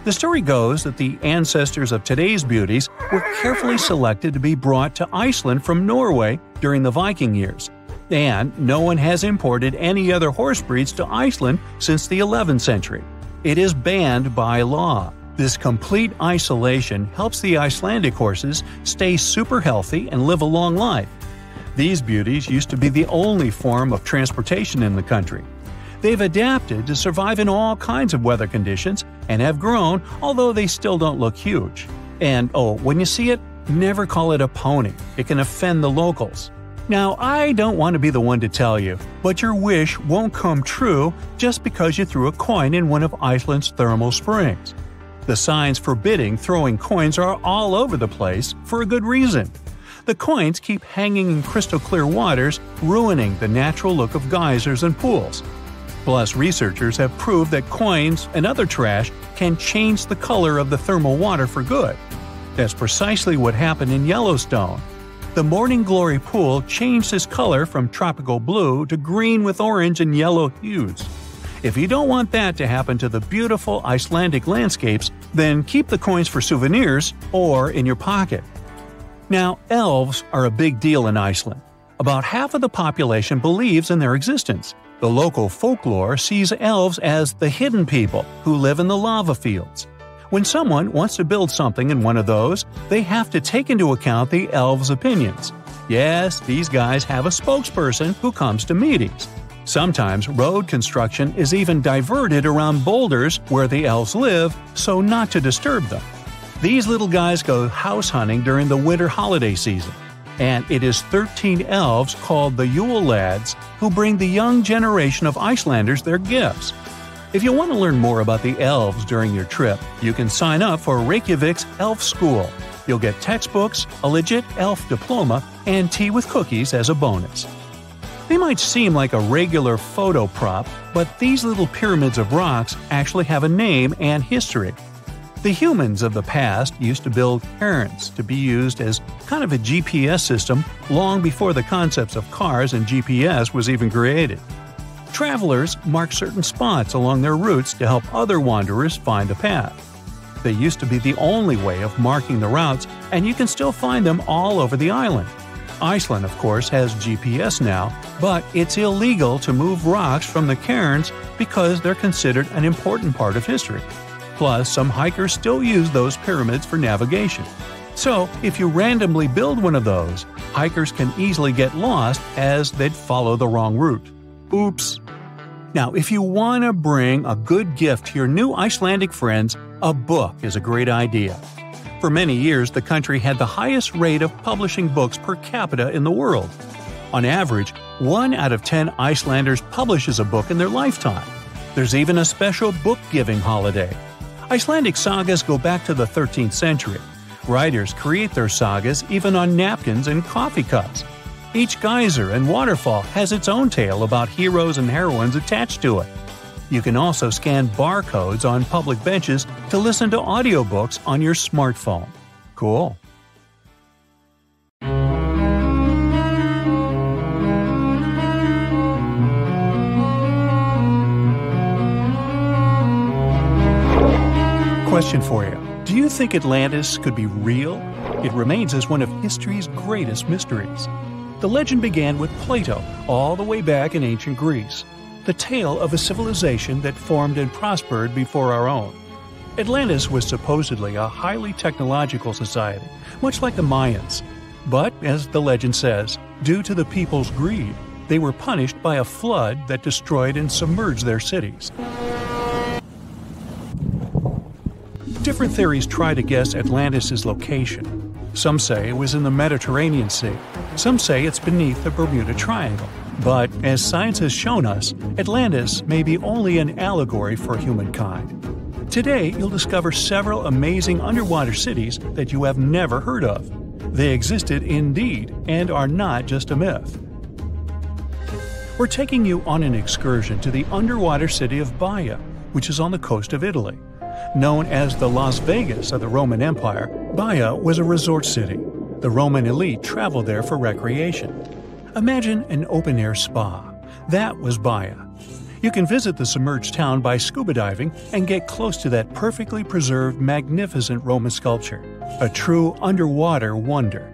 The story goes that the ancestors of today's beauties were carefully selected to be brought to Iceland from Norway during the Viking years, and no one has imported any other horse breeds to Iceland since the 11th century. It is banned by law. This complete isolation helps the Icelandic horses stay super healthy and live a long life. These beauties used to be the only form of transportation in the country. They've adapted to survive in all kinds of weather conditions and have grown, although they still don't look huge. And when you see it, never call it a pony. It can offend the locals. Now, I don't want to be the one to tell you, but your wish won't come true just because you threw a coin in one of Iceland's thermal springs. The signs forbidding throwing coins are all over the place for a good reason. The coins keep hanging in crystal clear waters, ruining the natural look of geysers and pools. Plus, researchers have proved that coins and other trash can change the color of the thermal water for good. That's precisely what happened in Yellowstone. The Morning Glory pool changed its color from tropical blue to green with orange and yellow hues. If you don't want that to happen to the beautiful Icelandic landscapes, then keep the coins for souvenirs or in your pocket. Now, elves are a big deal in Iceland. About half of the population believes in their existence. The local folklore sees elves as the hidden people who live in the lava fields. When someone wants to build something in one of those, they have to take into account the elves' opinions. Yes, these guys have a spokesperson who comes to meetings. Sometimes road construction is even diverted around boulders where the elves live, so not to disturb them. These little guys go house hunting during the winter holiday season. And it is 13 elves called the Yule Lads who bring the young generation of Icelanders their gifts. If you want to learn more about the elves during your trip, you can sign up for Reykjavik's Elf School. You'll get textbooks, a legit elf diploma, and tea with cookies as a bonus. They might seem like a regular photo prop, but these little pyramids of rocks actually have a name and history. The humans of the past used to build cairns to be used as kind of a GPS system long before the concepts of cars and GPS was even created. Travelers marked certain spots along their routes to help other wanderers find the path. They used to be the only way of marking the routes, and you can still find them all over the island. Iceland, of course, has GPS now, but it's illegal to move rocks from the cairns because they're considered an important part of history. Plus, some hikers still use those pyramids for navigation. So, if you randomly build one of those, hikers can easily get lost as they'd follow the wrong route. Oops! Now, if you want to bring a good gift to your new Icelandic friends, a book is a great idea. For many years, the country had the highest rate of publishing books per capita in the world. On average, 1 out of 10 Icelanders publishes a book in their lifetime. There's even a special book-giving holiday. Icelandic sagas go back to the 13th century. Writers create their sagas even on napkins and coffee cups. Each geyser and waterfall has its own tale about heroes and heroines attached to it. You can also scan barcodes on public benches to listen to audiobooks on your smartphone. Cool. Question for you. Do you think Atlantis could be real? It remains as one of history's greatest mysteries. The legend began with Plato, all the way back in ancient Greece. The tale of a civilization that formed and prospered before our own. Atlantis was supposedly a highly technological society, much like the Mayans. But, as the legend says, due to the people's greed, they were punished by a flood that destroyed and submerged their cities. Different theories try to guess Atlantis' location. Some say it was in the Mediterranean Sea. Some say it's beneath the Bermuda Triangle. But as science has shown us, Atlantis may be only an allegory for humankind. Today, you'll discover several amazing underwater cities that you have never heard of. They existed indeed and are not just a myth. We're taking you on an excursion to the underwater city of Baia, which is on the coast of Italy. Known as the Las Vegas of the Roman Empire, Baia was a resort city. The Roman elite traveled there for recreation. Imagine an open-air spa. That was Baia. You can visit the submerged town by scuba diving and get close to that perfectly preserved, magnificent Roman sculpture, a true underwater wonder.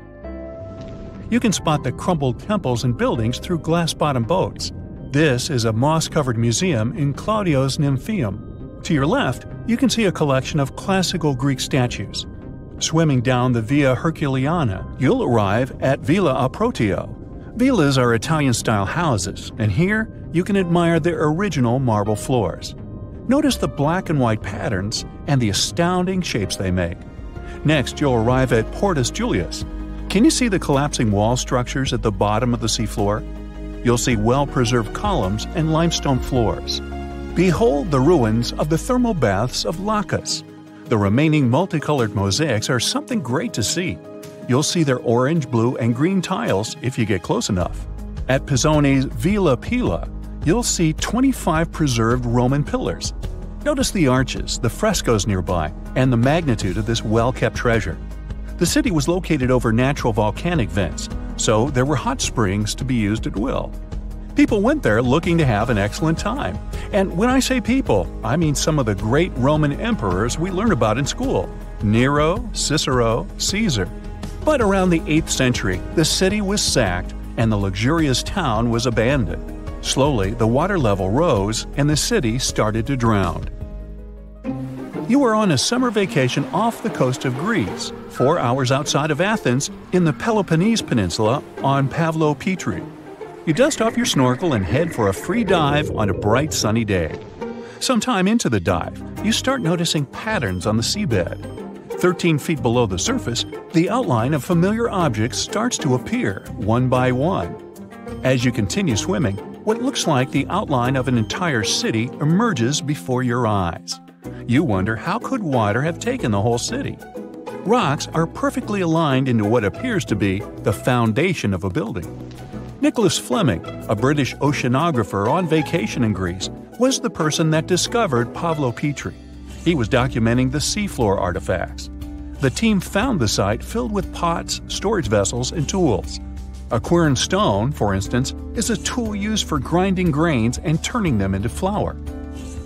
You can spot the crumbled temples and buildings through glass-bottom boats. This is a moss-covered museum in Claudio's Nymphaeum. To your left, you can see a collection of classical Greek statues. Swimming down the Via Herculeana, you'll arrive at Villa Aprotio. Villas are Italian-style houses, and here you can admire their original marble floors. Notice the black and white patterns and the astounding shapes they make. Next, you'll arrive at Portus Julius. Can you see the collapsing wall structures at the bottom of the seafloor? You'll see well-preserved columns and limestone floors. Behold the ruins of the thermal baths of Lacus. The remaining multicolored mosaics are something great to see. You'll see their orange, blue, and green tiles if you get close enough. At Pisoni's Villa Pila, you'll see 25 preserved Roman pillars. Notice the arches, the frescoes nearby, and the magnitude of this well-kept treasure. The city was located over natural volcanic vents, so there were hot springs to be used at will. People went there looking to have an excellent time. And when I say people, I mean some of the great Roman emperors we learned about in school: Nero, Cicero, Caesar. But around the 8th century, the city was sacked and the luxurious town was abandoned. Slowly, the water level rose and the city started to drown. You are on a summer vacation off the coast of Greece, 4 hours outside of Athens, in the Peloponnese Peninsula on Pavlo Petri. You dust off your snorkel and head for a free dive on a bright sunny day. Sometime into the dive, you start noticing patterns on the seabed. 13 feet below the surface, the outline of familiar objects starts to appear, one by one. As you continue swimming, what looks like the outline of an entire city emerges before your eyes. You wonder, how could water have taken the whole city? Rocks are perfectly aligned into what appears to be the foundation of a building. Nicholas Fleming, a British oceanographer on vacation in Greece, was the person that discovered Pavlo Petri. He was documenting the seafloor artifacts. The team found the site filled with pots, storage vessels, and tools. A quern stone, for instance, is a tool used for grinding grains and turning them into flour.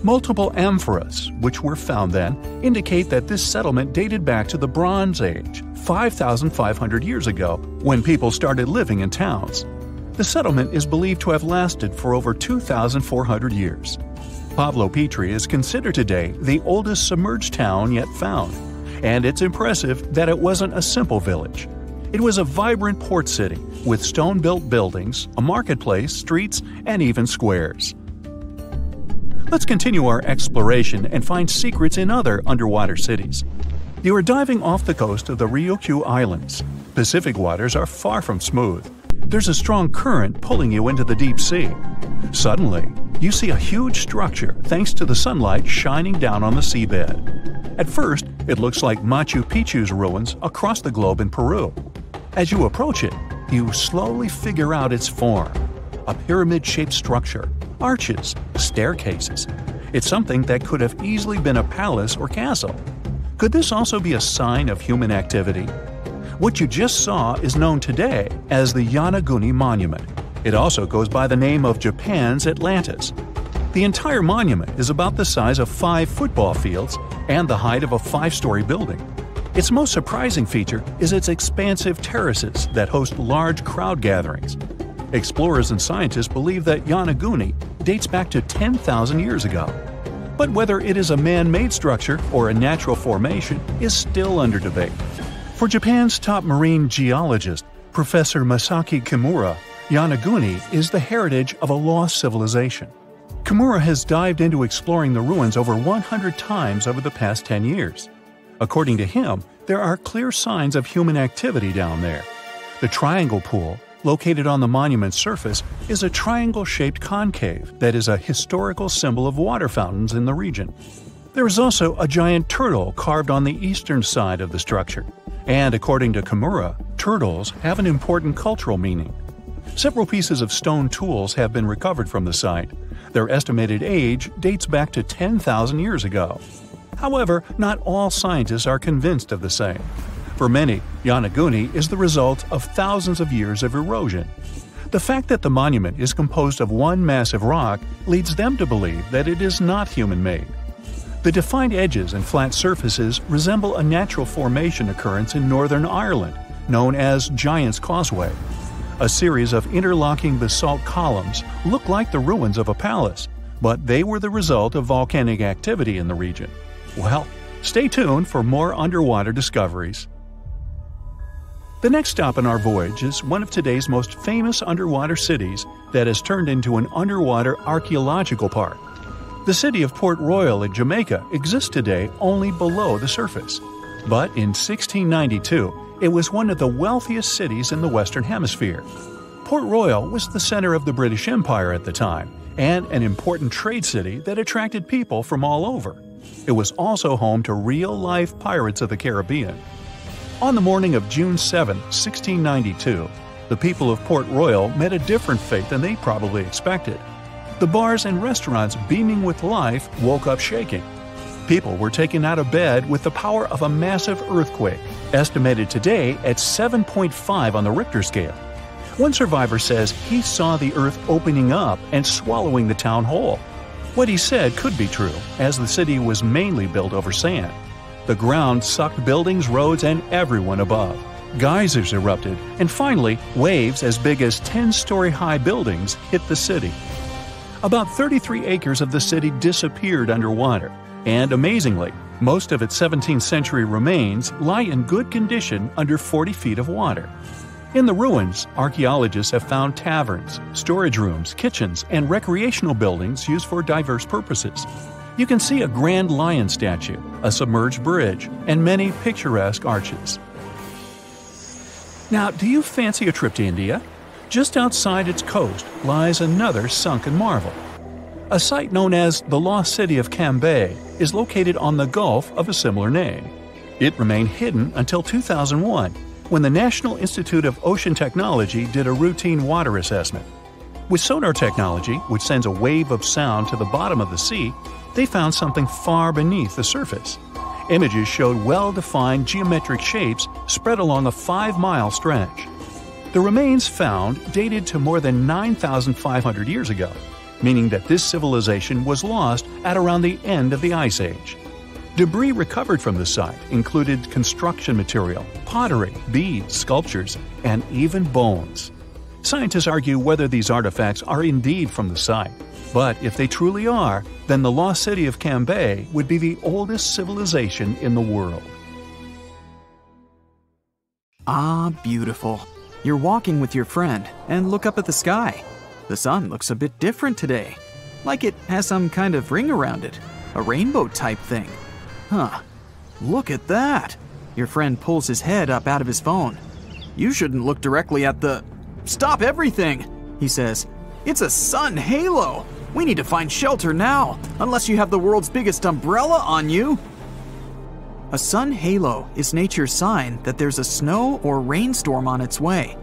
Multiple amphoras, which were found then, indicate that this settlement dated back to the Bronze Age, 5,500 years ago, when people started living in towns. The settlement is believed to have lasted for over 2,400 years. Pavlo Petri is considered today the oldest submerged town yet found, and it's impressive that it wasn't a simple village. It was a vibrant port city with stone-built buildings, a marketplace, streets, and even squares. Let's continue our exploration and find secrets in other underwater cities. You are diving off the coast of the Ryukyu Islands. Pacific waters are far from smooth. There's a strong current pulling you into the deep sea. Suddenly, you see a huge structure thanks to the sunlight shining down on the seabed. At first, it looks like Machu Picchu's ruins across the globe in Peru. As you approach it, you slowly figure out its form. A pyramid-shaped structure, arches, staircases. It's something that could have easily been a palace or castle. Could this also be a sign of human activity? What you just saw is known today as the Yonaguni Monument. It also goes by the name of Japan's Atlantis. The entire monument is about the size of 5 football fields and the height of a 5-story building. Its most surprising feature is its expansive terraces that host large crowd gatherings. Explorers and scientists believe that Yonaguni dates back to 10,000 years ago. But whether it is a man-made structure or a natural formation is still under debate. For Japan's top marine geologist, Professor Masaki Kimura, Yonaguni is the heritage of a lost civilization. Kimura has dived into exploring the ruins over 100 times over the past 10 years. According to him, there are clear signs of human activity down there. The Triangle Pool, located on the monument's surface, is a triangle-shaped concave that is a historical symbol of water fountains in the region. There is also a giant turtle carved on the eastern side of the structure, and according to Kimura, turtles have an important cultural meaning. Several pieces of stone tools have been recovered from the site. Their estimated age dates back to 10,000 years ago. However, not all scientists are convinced of the same. For many, Yonaguni is the result of thousands of years of erosion. The fact that the monument is composed of one massive rock leads them to believe that it is not human-made. The defined edges and flat surfaces resemble a natural formation occurrence in Northern Ireland, known as Giant's Causeway. A series of interlocking basalt columns look like the ruins of a palace, but they were the result of volcanic activity in the region. Well, stay tuned for more underwater discoveries. The next stop on our voyage is one of today's most famous underwater cities that has turned into an underwater archaeological park. The city of Port Royal in Jamaica exists today only below the surface. But in 1692, it was one of the wealthiest cities in the Western Hemisphere. Port Royal was the center of the British Empire at the time, and an important trade city that attracted people from all over. It was also home to real-life pirates of the Caribbean. On the morning of June 7, 1692, the people of Port Royal met a different fate than they probably expected. The bars and restaurants beaming with life woke up shaking. People were taken out of bed with the power of a massive earthquake, estimated today at 7.5 on the Richter scale. One survivor says he saw the earth opening up and swallowing the town whole. What he said could be true, as the city was mainly built over sand. The ground sucked buildings, roads, and everyone above. Geysers erupted, and finally, waves as big as 10-story-high buildings hit the city. About 33 acres of the city disappeared underwater, and amazingly, most of its 17th century remains lie in good condition under 40 feet of water. In the ruins, archaeologists have found taverns, storage rooms, kitchens, and recreational buildings used for diverse purposes. You can see a grand lion statue, a submerged bridge, and many picturesque arches. Now, do you fancy a trip to India? Just outside its coast lies another sunken marvel. A site known as the Lost City of Cambay is located on the Gulf of a similar name. It remained hidden until 2001, when the National Institute of Ocean Technology did a routine water assessment. With sonar technology, which sends a wave of sound to the bottom of the sea, they found something far beneath the surface. Images showed well-defined geometric shapes spread along a 5-mile stretch. The remains found dated to more than 9,500 years ago, meaning that this civilization was lost at around the end of the Ice Age. Debris recovered from the site included construction material, pottery, beads, sculptures, and even bones. Scientists argue whether these artifacts are indeed from the site, but if they truly are, then the Lost City of Cambay would be the oldest civilization in the world. Ah, beautiful. You're walking with your friend and look up at the sky. The sun looks a bit different today, like it has some kind of ring around it, a rainbow type thing. Huh, look at that. Your friend pulls his head up out of his phone. You shouldn't look directly at the... Stop everything, he says. It's a sun halo. We need to find shelter now, unless you have the world's biggest umbrella on you. A sun halo is nature's sign that there's a snow or rainstorm on its way.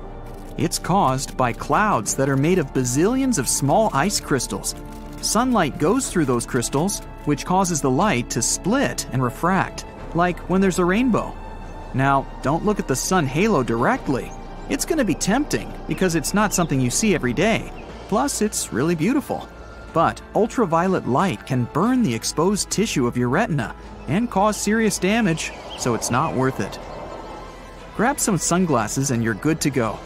It's caused by clouds that are made of bazillions of small ice crystals. Sunlight goes through those crystals, which causes the light to split and refract, like when there's a rainbow. Now, don't look at the sun halo directly. It's going to be tempting because it's not something you see every day. Plus, it's really beautiful. But ultraviolet light can burn the exposed tissue of your retina and cause serious damage, so it's not worth it. Grab some sunglasses and you're good to go.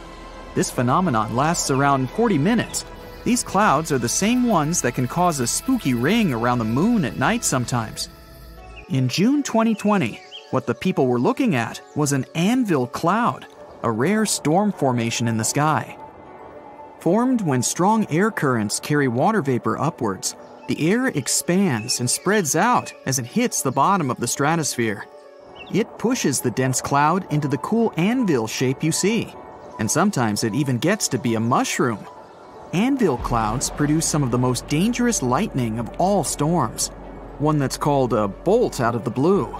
This phenomenon lasts around 40 minutes. These clouds are the same ones that can cause a spooky ring around the moon at night sometimes. In June 2020, what the people were looking at was an anvil cloud, a rare storm formation in the sky. Formed when strong air currents carry water vapor upwards, the air expands and spreads out as it hits the bottom of the stratosphere. It pushes the dense cloud into the cool anvil shape you see, and sometimes it even gets to be a mushroom. Anvil clouds produce some of the most dangerous lightning of all storms, one that's called a bolt out of the blue.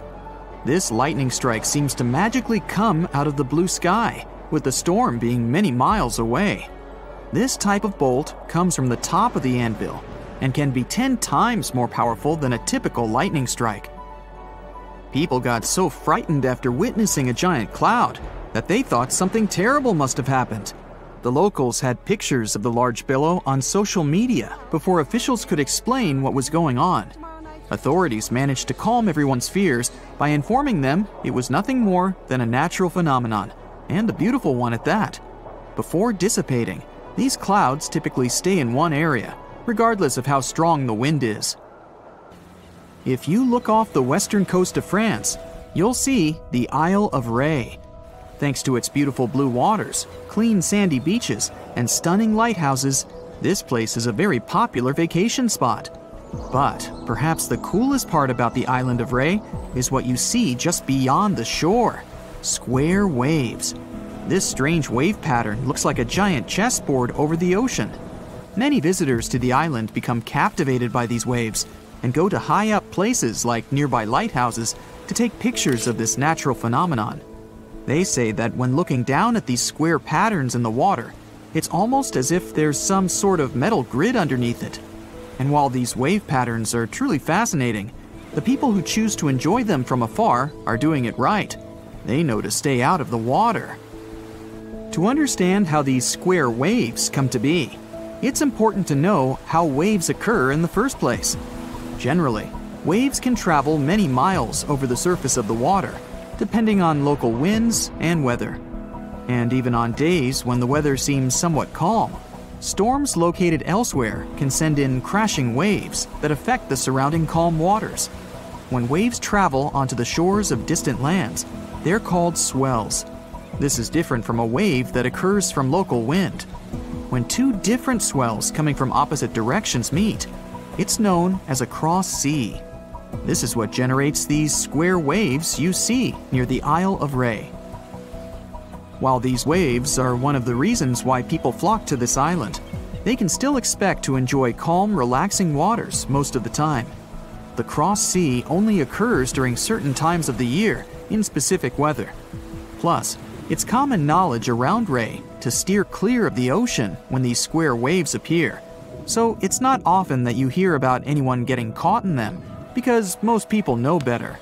This lightning strike seems to magically come out of the blue sky, with the storm being many miles away. This type of bolt comes from the top of the anvil and can be 10 times more powerful than a typical lightning strike. People got so frightened after witnessing a giant cloud that they thought something terrible must have happened. The locals had pictures of the large billow on social media before officials could explain what was going on. Authorities managed to calm everyone's fears by informing them it was nothing more than a natural phenomenon, and a beautiful one at that. Before dissipating, these clouds typically stay in one area, regardless of how strong the wind is. If you look off the western coast of France, you'll see the Isle of Ré. Thanks to its beautiful blue waters, clean sandy beaches, and stunning lighthouses, this place is a very popular vacation spot. But perhaps the coolest part about the island of Ré is what you see just beyond the shore: square waves. This strange wave pattern looks like a giant chessboard over the ocean. Many visitors to the island become captivated by these waves and go to high-up places like nearby lighthouses to take pictures of this natural phenomenon. They say that when looking down at these square patterns in the water, it's almost as if there's some sort of metal grid underneath it. And while these wave patterns are truly fascinating, the people who choose to enjoy them from afar are doing it right. They know to stay out of the water. To understand how these square waves come to be, it's important to know how waves occur in the first place. Generally, waves can travel many miles over the surface of the water, depending on local winds and weather. And even on days when the weather seems somewhat calm, storms located elsewhere can send in crashing waves that affect the surrounding calm waters. When waves travel onto the shores of distant lands, they're called swells. This is different from a wave that occurs from local wind. When two different swells coming from opposite directions meet, it's known as a cross sea. This is what generates these square waves you see near the Isle of Ré. While these waves are one of the reasons why people flock to this island, they can still expect to enjoy calm, relaxing waters most of the time. The cross sea only occurs during certain times of the year in specific weather. Plus, it's common knowledge around Ré to steer clear of the ocean when these square waves appear. So it's not often that you hear about anyone getting caught in them, because most people know better.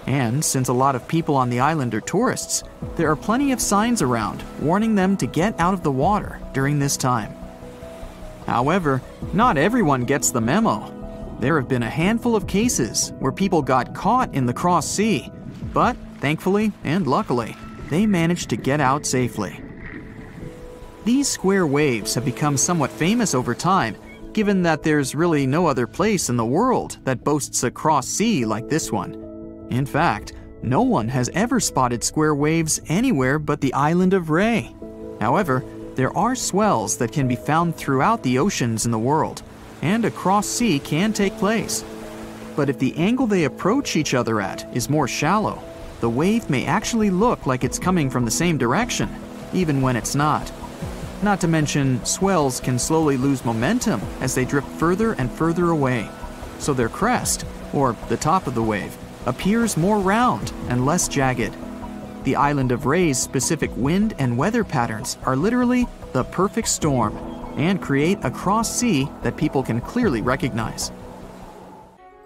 And since a lot of people on the island are tourists, there are plenty of signs around warning them to get out of the water during this time. However, not everyone gets the memo. There have been a handful of cases where people got caught in the cross sea, but thankfully and luckily, they managed to get out safely. These square waves have become somewhat famous over time, given that there's really no other place in the world that boasts a cross sea like this one. In fact, no one has ever spotted square waves anywhere but the island of Ré. However, there are swells that can be found throughout the oceans in the world, and a cross sea can take place. But if the angle they approach each other at is more shallow, the wave may actually look like it's coming from the same direction, even when it's not. Not to mention, swells can slowly lose momentum as they drift further and further away, so their crest, or the top of the wave, appears more round and less jagged. The island of Ré's specific wind and weather patterns are literally the perfect storm and create a cross sea that people can clearly recognize.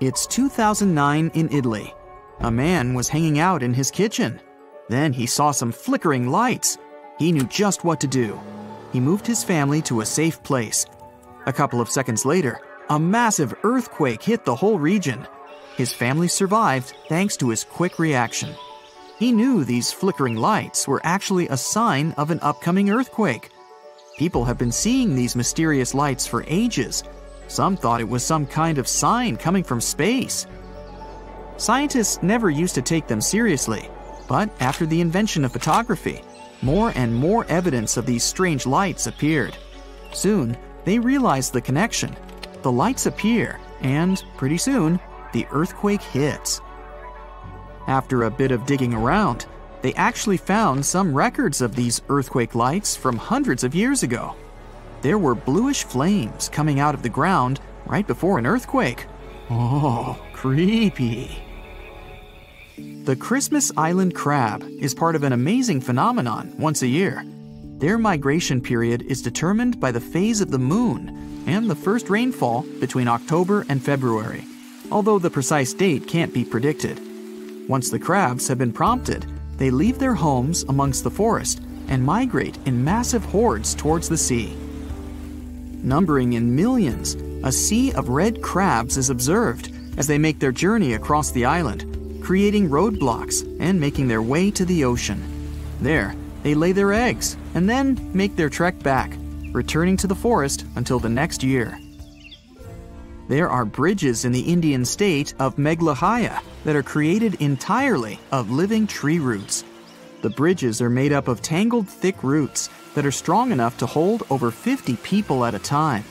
It's 2009 in Italy. A man was hanging out in his kitchen. Then he saw some flickering lights. He knew just what to do. He moved his family to a safe place. A couple of seconds later, a massive earthquake hit the whole region. His family survived thanks to his quick reaction. He knew these flickering lights were actually a sign of an upcoming earthquake. People have been seeing these mysterious lights for ages. Some thought it was some kind of sign coming from space. Scientists never used to take them seriously, but after the invention of photography, more and more evidence of these strange lights appeared. Soon, they realized the connection. The lights appear, and pretty soon, the earthquake hits. After a bit of digging around, they actually found some records of these earthquake lights from hundreds of years ago. There were bluish flames coming out of the ground right before an earthquake. Oh, creepy. The Christmas Island crab is part of an amazing phenomenon once a year. Their migration period is determined by the phase of the moon and the first rainfall between October and February, although the precise date can't be predicted. Once the crabs have been prompted, they leave their homes amongst the forest and migrate in massive hordes towards the sea. Numbering in millions, a sea of red crabs is observed as they make their journey across the island, creating roadblocks and making their way to the ocean. There, they lay their eggs and then make their trek back, returning to the forest until the next year. There are bridges in the Indian state of Meghalaya that are created entirely of living tree roots. The bridges are made up of tangled thick roots that are strong enough to hold over 50 people at a time.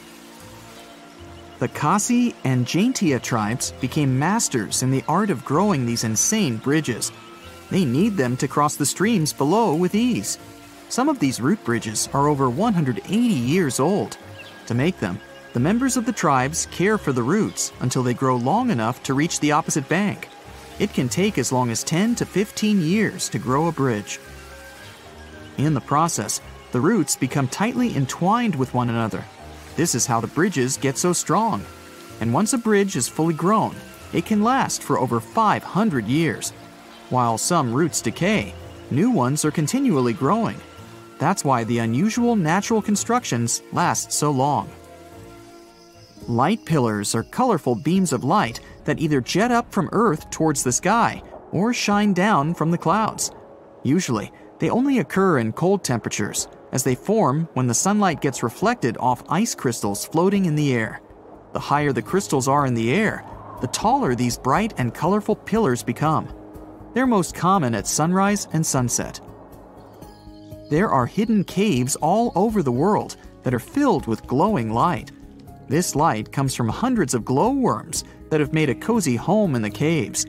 The Khasi and Jaintia tribes became masters in the art of growing these insane bridges. They need them to cross the streams below with ease. Some of these root bridges are over 180 years old. To make them, the members of the tribes care for the roots until they grow long enough to reach the opposite bank. It can take as long as 10 to 15 years to grow a bridge. In the process, the roots become tightly entwined with one another. This is how the bridges get so strong. And once a bridge is fully grown, it can last for over 500 years. While some roots decay, new ones are continually growing. That's why the unusual natural constructions last so long. Light pillars are colorful beams of light that either jet up from Earth towards the sky or shine down from the clouds. Usually, they only occur in cold temperatures, as they form when the sunlight gets reflected off ice crystals floating in the air. The higher the crystals are in the air, the taller these bright and colorful pillars become. They're most common at sunrise and sunset. There are hidden caves all over the world that are filled with glowing light. This light comes from hundreds of glowworms that have made a cozy home in the caves.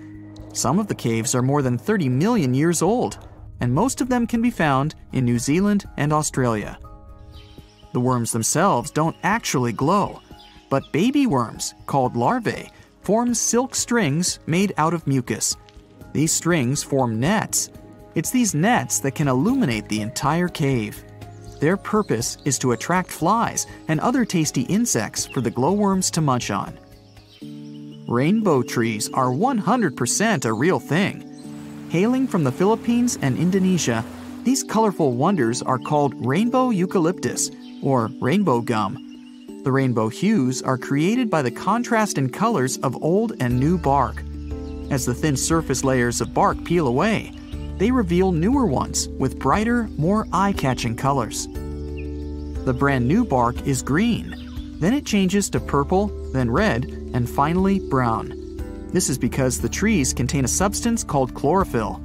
Some of the caves are more than 30 million years old, and most of them can be found in New Zealand and Australia. The worms themselves don't actually glow, but baby worms, called larvae, form silk strings made out of mucus. These strings form nets. It's these nets that can illuminate the entire cave. Their purpose is to attract flies and other tasty insects for the glowworms to munch on. Rainbow trees are 100% a real thing. Hailing from the Philippines and Indonesia, these colorful wonders are called rainbow eucalyptus, or rainbow gum. The rainbow hues are created by the contrast in colors of old and new bark. As the thin surface layers of bark peel away, they reveal newer ones with brighter, more eye-catching colors. The brand new bark is green. Then it changes to purple, then red, and finally brown. This is because the trees contain a substance called chlorophyll.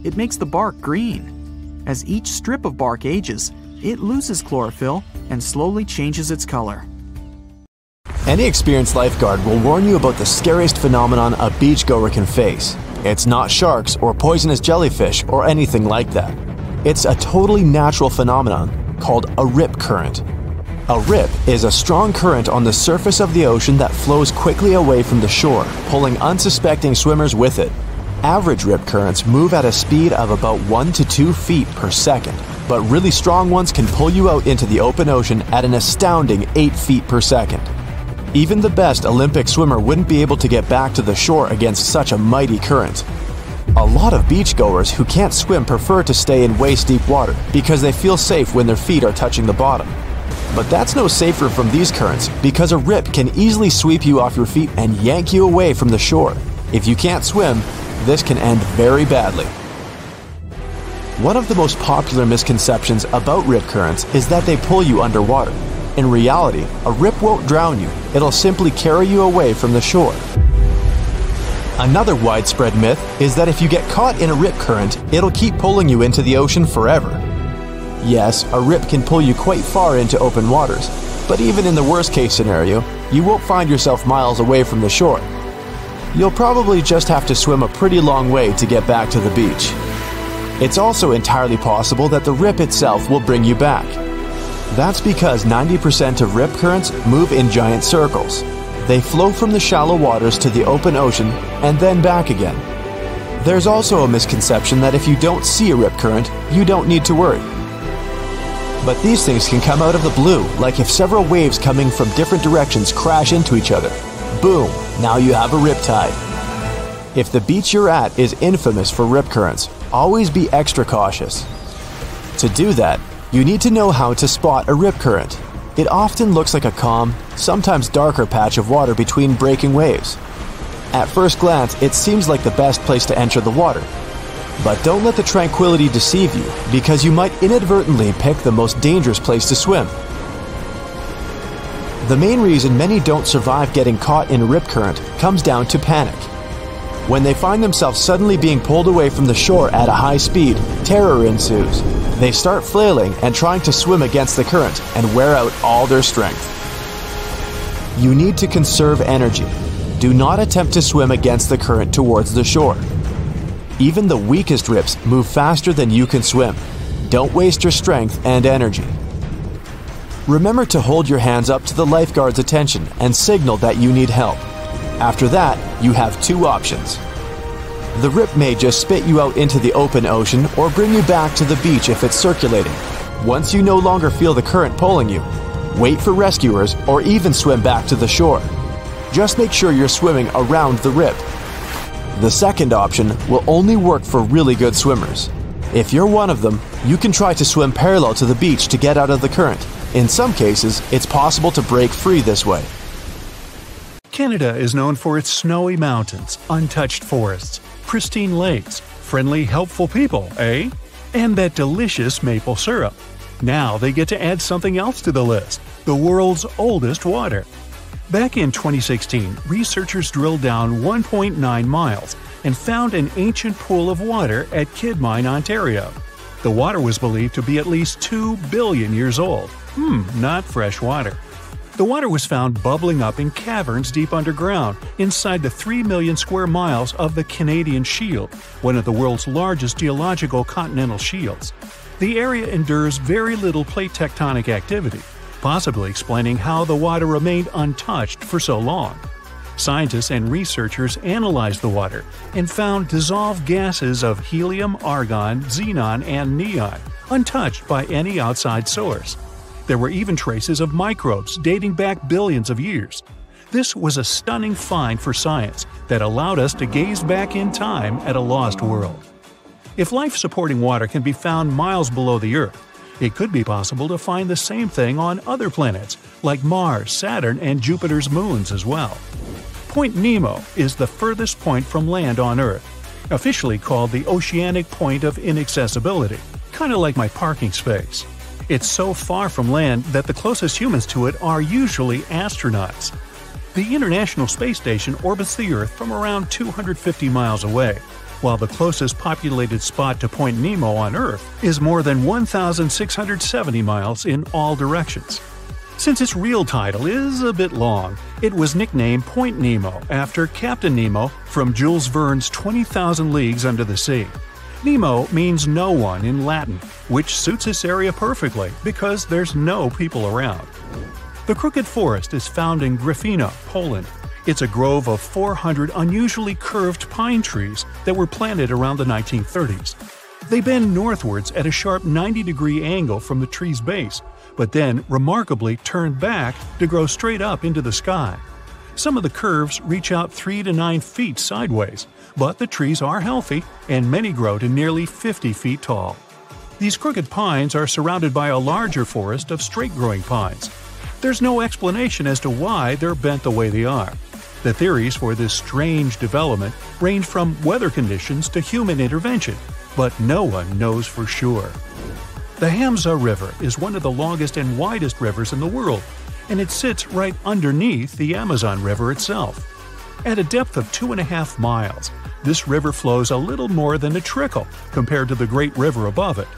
It makes the bark green. As each strip of bark ages, it loses chlorophyll and slowly changes its color. Any experienced lifeguard will warn you about the scariest phenomenon a beachgoer can face. It's not sharks or poisonous jellyfish or anything like that. It's a totally natural phenomenon called a rip current. A rip is a strong current on the surface of the ocean that flows quickly away from the shore, pulling unsuspecting swimmers with it. Average rip currents move at a speed of about 1 to 2 feet per second, but really strong ones can pull you out into the open ocean at an astounding 8 feet per second. Even the best Olympic swimmer wouldn't be able to get back to the shore against such a mighty current. A lot of beachgoers who can't swim prefer to stay in waist-deep water because they feel safe when their feet are touching the bottom. But that's no safer from these currents because a rip can easily sweep you off your feet and yank you away from the shore. If you can't swim, this can end very badly. One of the most popular misconceptions about rip currents is that they pull you underwater. In reality, a rip won't drown you, it'll simply carry you away from the shore. Another widespread myth is that if you get caught in a rip current, it'll keep pulling you into the ocean forever. Yes, a rip can pull you quite far into open waters, but even in the worst case scenario, you won't find yourself miles away from the shore. you'll probably just have to swim a pretty long way to get back to the beach. It's also entirely possible that the rip itself will bring you back. That's because 90% of rip currents move in giant circles. They flow from the shallow waters to the open ocean and then back again. There's also a misconception that if you don't see a rip current, you don't need to worry. But these things can come out of the blue, like if several waves coming from different directions crash into each other. Boom, now you have a riptide. If the beach you're at is infamous for rip currents, always be extra cautious. To do that, you need to know how to spot a rip current. It often looks like a calm, sometimes darker patch of water between breaking waves. At first glance, it seems like the best place to enter the water. But don't let the tranquility deceive you, because you might inadvertently pick the most dangerous place to swim. The main reason many don't survive getting caught in a rip current comes down to panic. When they find themselves suddenly being pulled away from the shore at a high speed, terror ensues. They start flailing and trying to swim against the current and wear out all their strength. You need to conserve energy. Do not attempt to swim against the current towards the shore. Even the weakest rips move faster than you can swim. Don't waste your strength and energy. Remember to hold your hands up to the lifeguard's attention and signal that you need help. After that, you have two options. The rip may just spit you out into the open ocean or bring you back to the beach if it's circulating. Once you no longer feel the current pulling you, wait for rescuers or even swim back to the shore. Just make sure you're swimming around the rip. The second option will only work for really good swimmers. If you're one of them, you can try to swim parallel to the beach to get out of the current. In some cases, it's possible to break free this way. Canada is known for its snowy mountains, untouched forests, pristine lakes, friendly, helpful people, eh? And that delicious maple syrup. Now they get to add something else to the list: the world's oldest water. Back in 2016, researchers drilled down 1.9 miles and found an ancient pool of water at Kidmine, Ontario. The water was believed to be at least 2 billion years old. Not fresh water. The water was found bubbling up in caverns deep underground, inside the 3 million square miles of the Canadian Shield, one of the world's largest geological continental shields. The area endures very little plate tectonic activity, possibly explaining how the water remained untouched for so long. Scientists and researchers analyzed the water and found dissolved gases of helium, argon, xenon, and neon, untouched by any outside source. There were even traces of microbes dating back billions of years. This was a stunning find for science that allowed us to gaze back in time at a lost world. If life-supporting water can be found miles below the Earth, it could be possible to find the same thing on other planets, like Mars, Saturn, and Jupiter's moons as well. Point Nemo is the furthest point from land on Earth, officially called the Oceanic Point of Inaccessibility, kind of like my parking space. It's so far from land that the closest humans to it are usually astronauts. The International Space Station orbits the Earth from around 250 miles away, while the closest populated spot to Point Nemo on Earth is more than 1,670 miles in all directions. Since its real title is a bit long, it was nicknamed Point Nemo after Captain Nemo from Jules Verne's 20,000 Leagues Under the Sea. Nemo means no one in Latin, which suits this area perfectly because there's no people around. The Crooked Forest is found in Gryfino, Poland. It's a grove of 400 unusually curved pine trees that were planted around the 1930s. They bend northwards at a sharp 90-degree angle from the tree's base, but then remarkably turn back to grow straight up into the sky. Some of the curves reach out 3 to 9 feet sideways, but the trees are healthy and many grow to nearly 50 feet tall. These crooked pines are surrounded by a larger forest of straight-growing pines. There's no explanation as to why they're bent the way they are. The theories for this strange development range from weather conditions to human intervention, but no one knows for sure. The Hamza River is one of the longest and widest rivers in the world, and it sits right underneath the Amazon River itself. At a depth of 2.5 miles, this river flows a little more than a trickle compared to the Great River above it.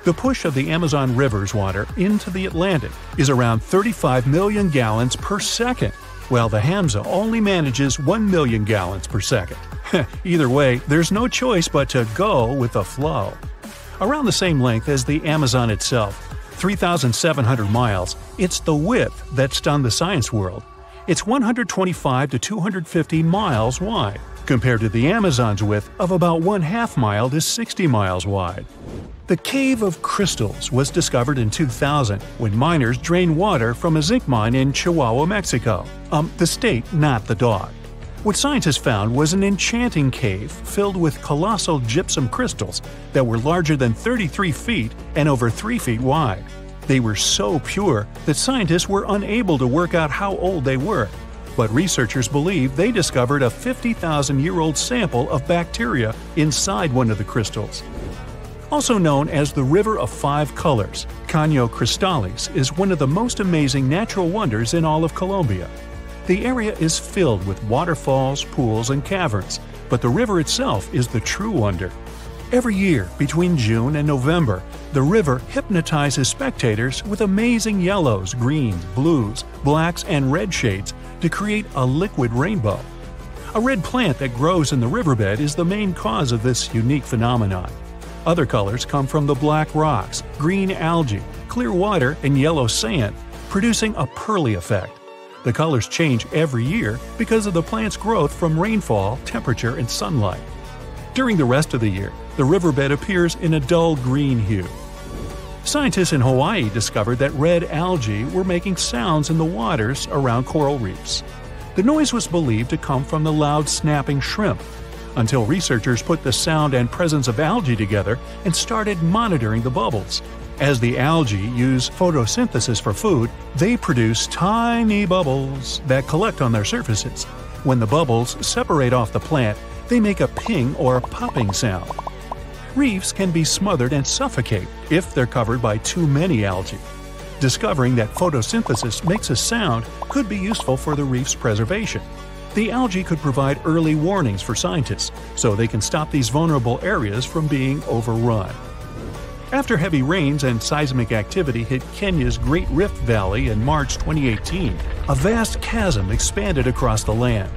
The push of the Amazon River's water into the Atlantic is around 35 million gallons per second. while the Hamza only manages 1 million gallons per second. Either way, there's no choice but to go with the flow. Around the same length as the Amazon itself, 3,700 miles, it's the width that stunned the science world. It's 125 to 250 miles wide, compared to the Amazon's width of about 1/2 mile to 60 miles wide. The Cave of Crystals was discovered in 2000 when miners drained water from a zinc mine in Chihuahua, Mexico. The state, not the dog. What scientists found was an enchanting cave filled with colossal gypsum crystals that were larger than 33 feet and over 3 feet wide. They were so pure that scientists were unable to work out how old they were, but researchers believe they discovered a 50,000-year-old sample of bacteria inside one of the crystals. Also known as the River of Five Colors, Caño Cristales is one of the most amazing natural wonders in all of Colombia. The area is filled with waterfalls, pools, and caverns, but the river itself is the true wonder. Every year, between June and November, the river hypnotizes spectators with amazing yellows, greens, blues, blacks, and red shades to create a liquid rainbow. A red plant that grows in the riverbed is the main cause of this unique phenomenon. Other colors come from the black rocks, green algae, clear water, and yellow sand, producing a pearly effect. The colors change every year because of the plant's growth from rainfall, temperature, and sunlight. During the rest of the year, the riverbed appears in a dull green hue. Scientists in Hawaii discovered that red algae were making sounds in the waters around coral reefs. The noise was believed to come from the loud snapping shrimp, until researchers put the sound and presence of algae together and started monitoring the bubbles. As the algae use photosynthesis for food, they produce tiny bubbles that collect on their surfaces. When the bubbles separate off the plant, they make a ping or popping sound. Reefs can be smothered and suffocate if they're covered by too many algae. Discovering that photosynthesis makes a sound could be useful for the reef's preservation. The algae could provide early warnings for scientists, so they can stop these vulnerable areas from being overrun. After heavy rains and seismic activity hit Kenya's Great Rift Valley in March 2018, a vast chasm expanded across the land.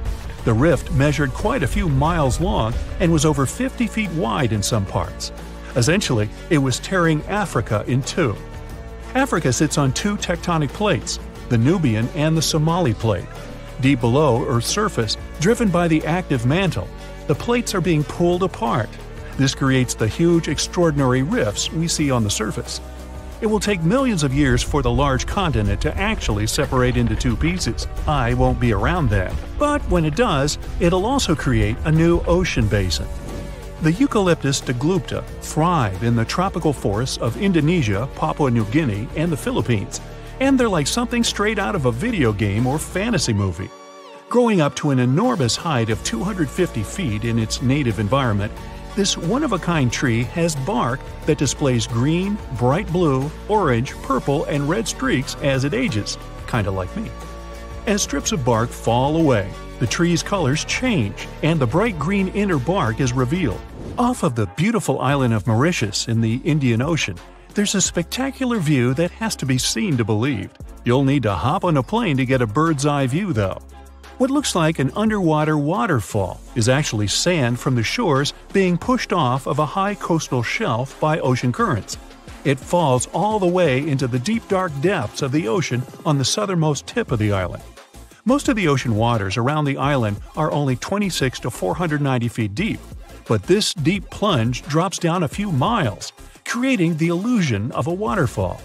The rift measured quite a few miles long and was over 50 feet wide in some parts. Essentially, it was tearing Africa in two. Africa sits on two tectonic plates, the Nubian and the Somali plate. Deep below Earth's surface, driven by the active mantle, the plates are being pulled apart. This creates the huge, extraordinary rifts we see on the surface. It will take millions of years for the large continent to actually separate into two pieces. I won't be around then. But when it does, it'll also create a new ocean basin. The Eucalyptus deglupta thrive in the tropical forests of Indonesia, Papua New Guinea, and the Philippines, and they're like something straight out of a video game or fantasy movie. Growing up to an enormous height of 250 feet in its native environment, this one-of-a-kind tree has bark that displays green, bright blue, orange, purple, and red streaks as it ages, kinda like me. As strips of bark fall away, the tree's colors change, and the bright green inner bark is revealed. Off of the beautiful island of Mauritius in the Indian Ocean, there's a spectacular view that has to be seen to believe. You'll need to hop on a plane to get a bird's-eye view, though. What looks like an underwater waterfall is actually sand from the shores being pushed off of a high coastal shelf by ocean currents. It falls all the way into the deep dark depths of the ocean on the southernmost tip of the island. Most of the ocean waters around the island are only 26 to 490 feet deep, but this deep plunge drops down a few miles, creating the illusion of a waterfall.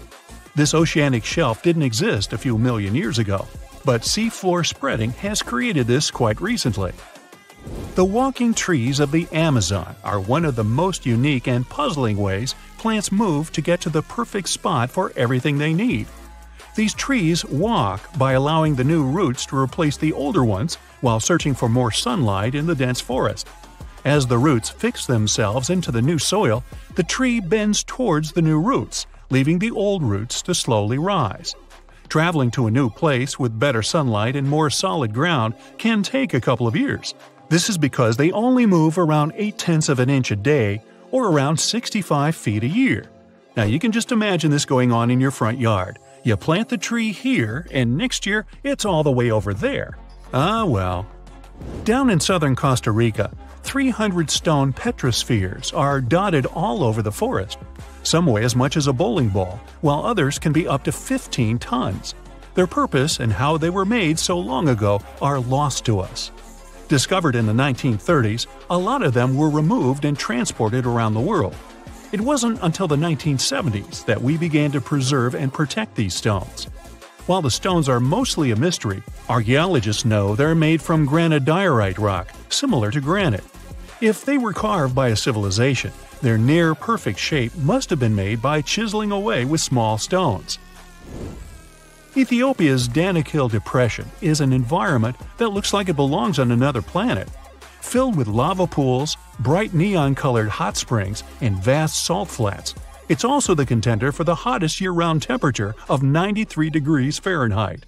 This oceanic shelf didn't exist a few million years ago, but seafloor spreading has created this quite recently. The walking trees of the Amazon are one of the most unique and puzzling ways plants move to get to the perfect spot for everything they need. These trees walk by allowing the new roots to replace the older ones while searching for more sunlight in the dense forest. As the roots fix themselves into the new soil, the tree bends towards the new roots, leaving the old roots to slowly rise. Traveling to a new place with better sunlight and more solid ground can take a couple of years. This is because they only move around 0.8 of an inch a day, or around 65 feet a year. Now you can just imagine this going on in your front yard. You plant the tree here, and next year it's all the way over there. Ah well. Down in southern Costa Rica, 300 stone petrospheres are dotted all over the forest. Some weigh as much as a bowling ball, while others can be up to 15 tons. Their purpose and how they were made so long ago are lost to us. Discovered in the 1930s, a lot of them were removed and transported around the world. It wasn't until the 1970s that we began to preserve and protect these stones. While the stones are mostly a mystery, archaeologists know they're made from granodiorite rock, similar to granite. If they were carved by a civilization, their near-perfect shape must have been made by chiseling away with small stones. Ethiopia's Danakil Depression is an environment that looks like it belongs on another planet. Filled with lava pools, bright neon-colored hot springs, and vast salt flats, it's also the contender for the hottest year-round temperature of 93 degrees Fahrenheit.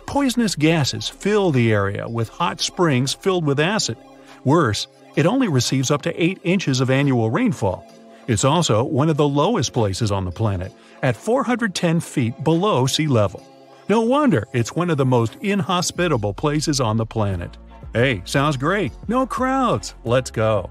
Poisonous gases fill the area with hot springs filled with acid. Worse, it only receives up to 8 inches of annual rainfall. It's also one of the lowest places on the planet, at 410 feet below sea level. No wonder it's one of the most inhospitable places on the planet. Hey, sounds great. No crowds. Let's go.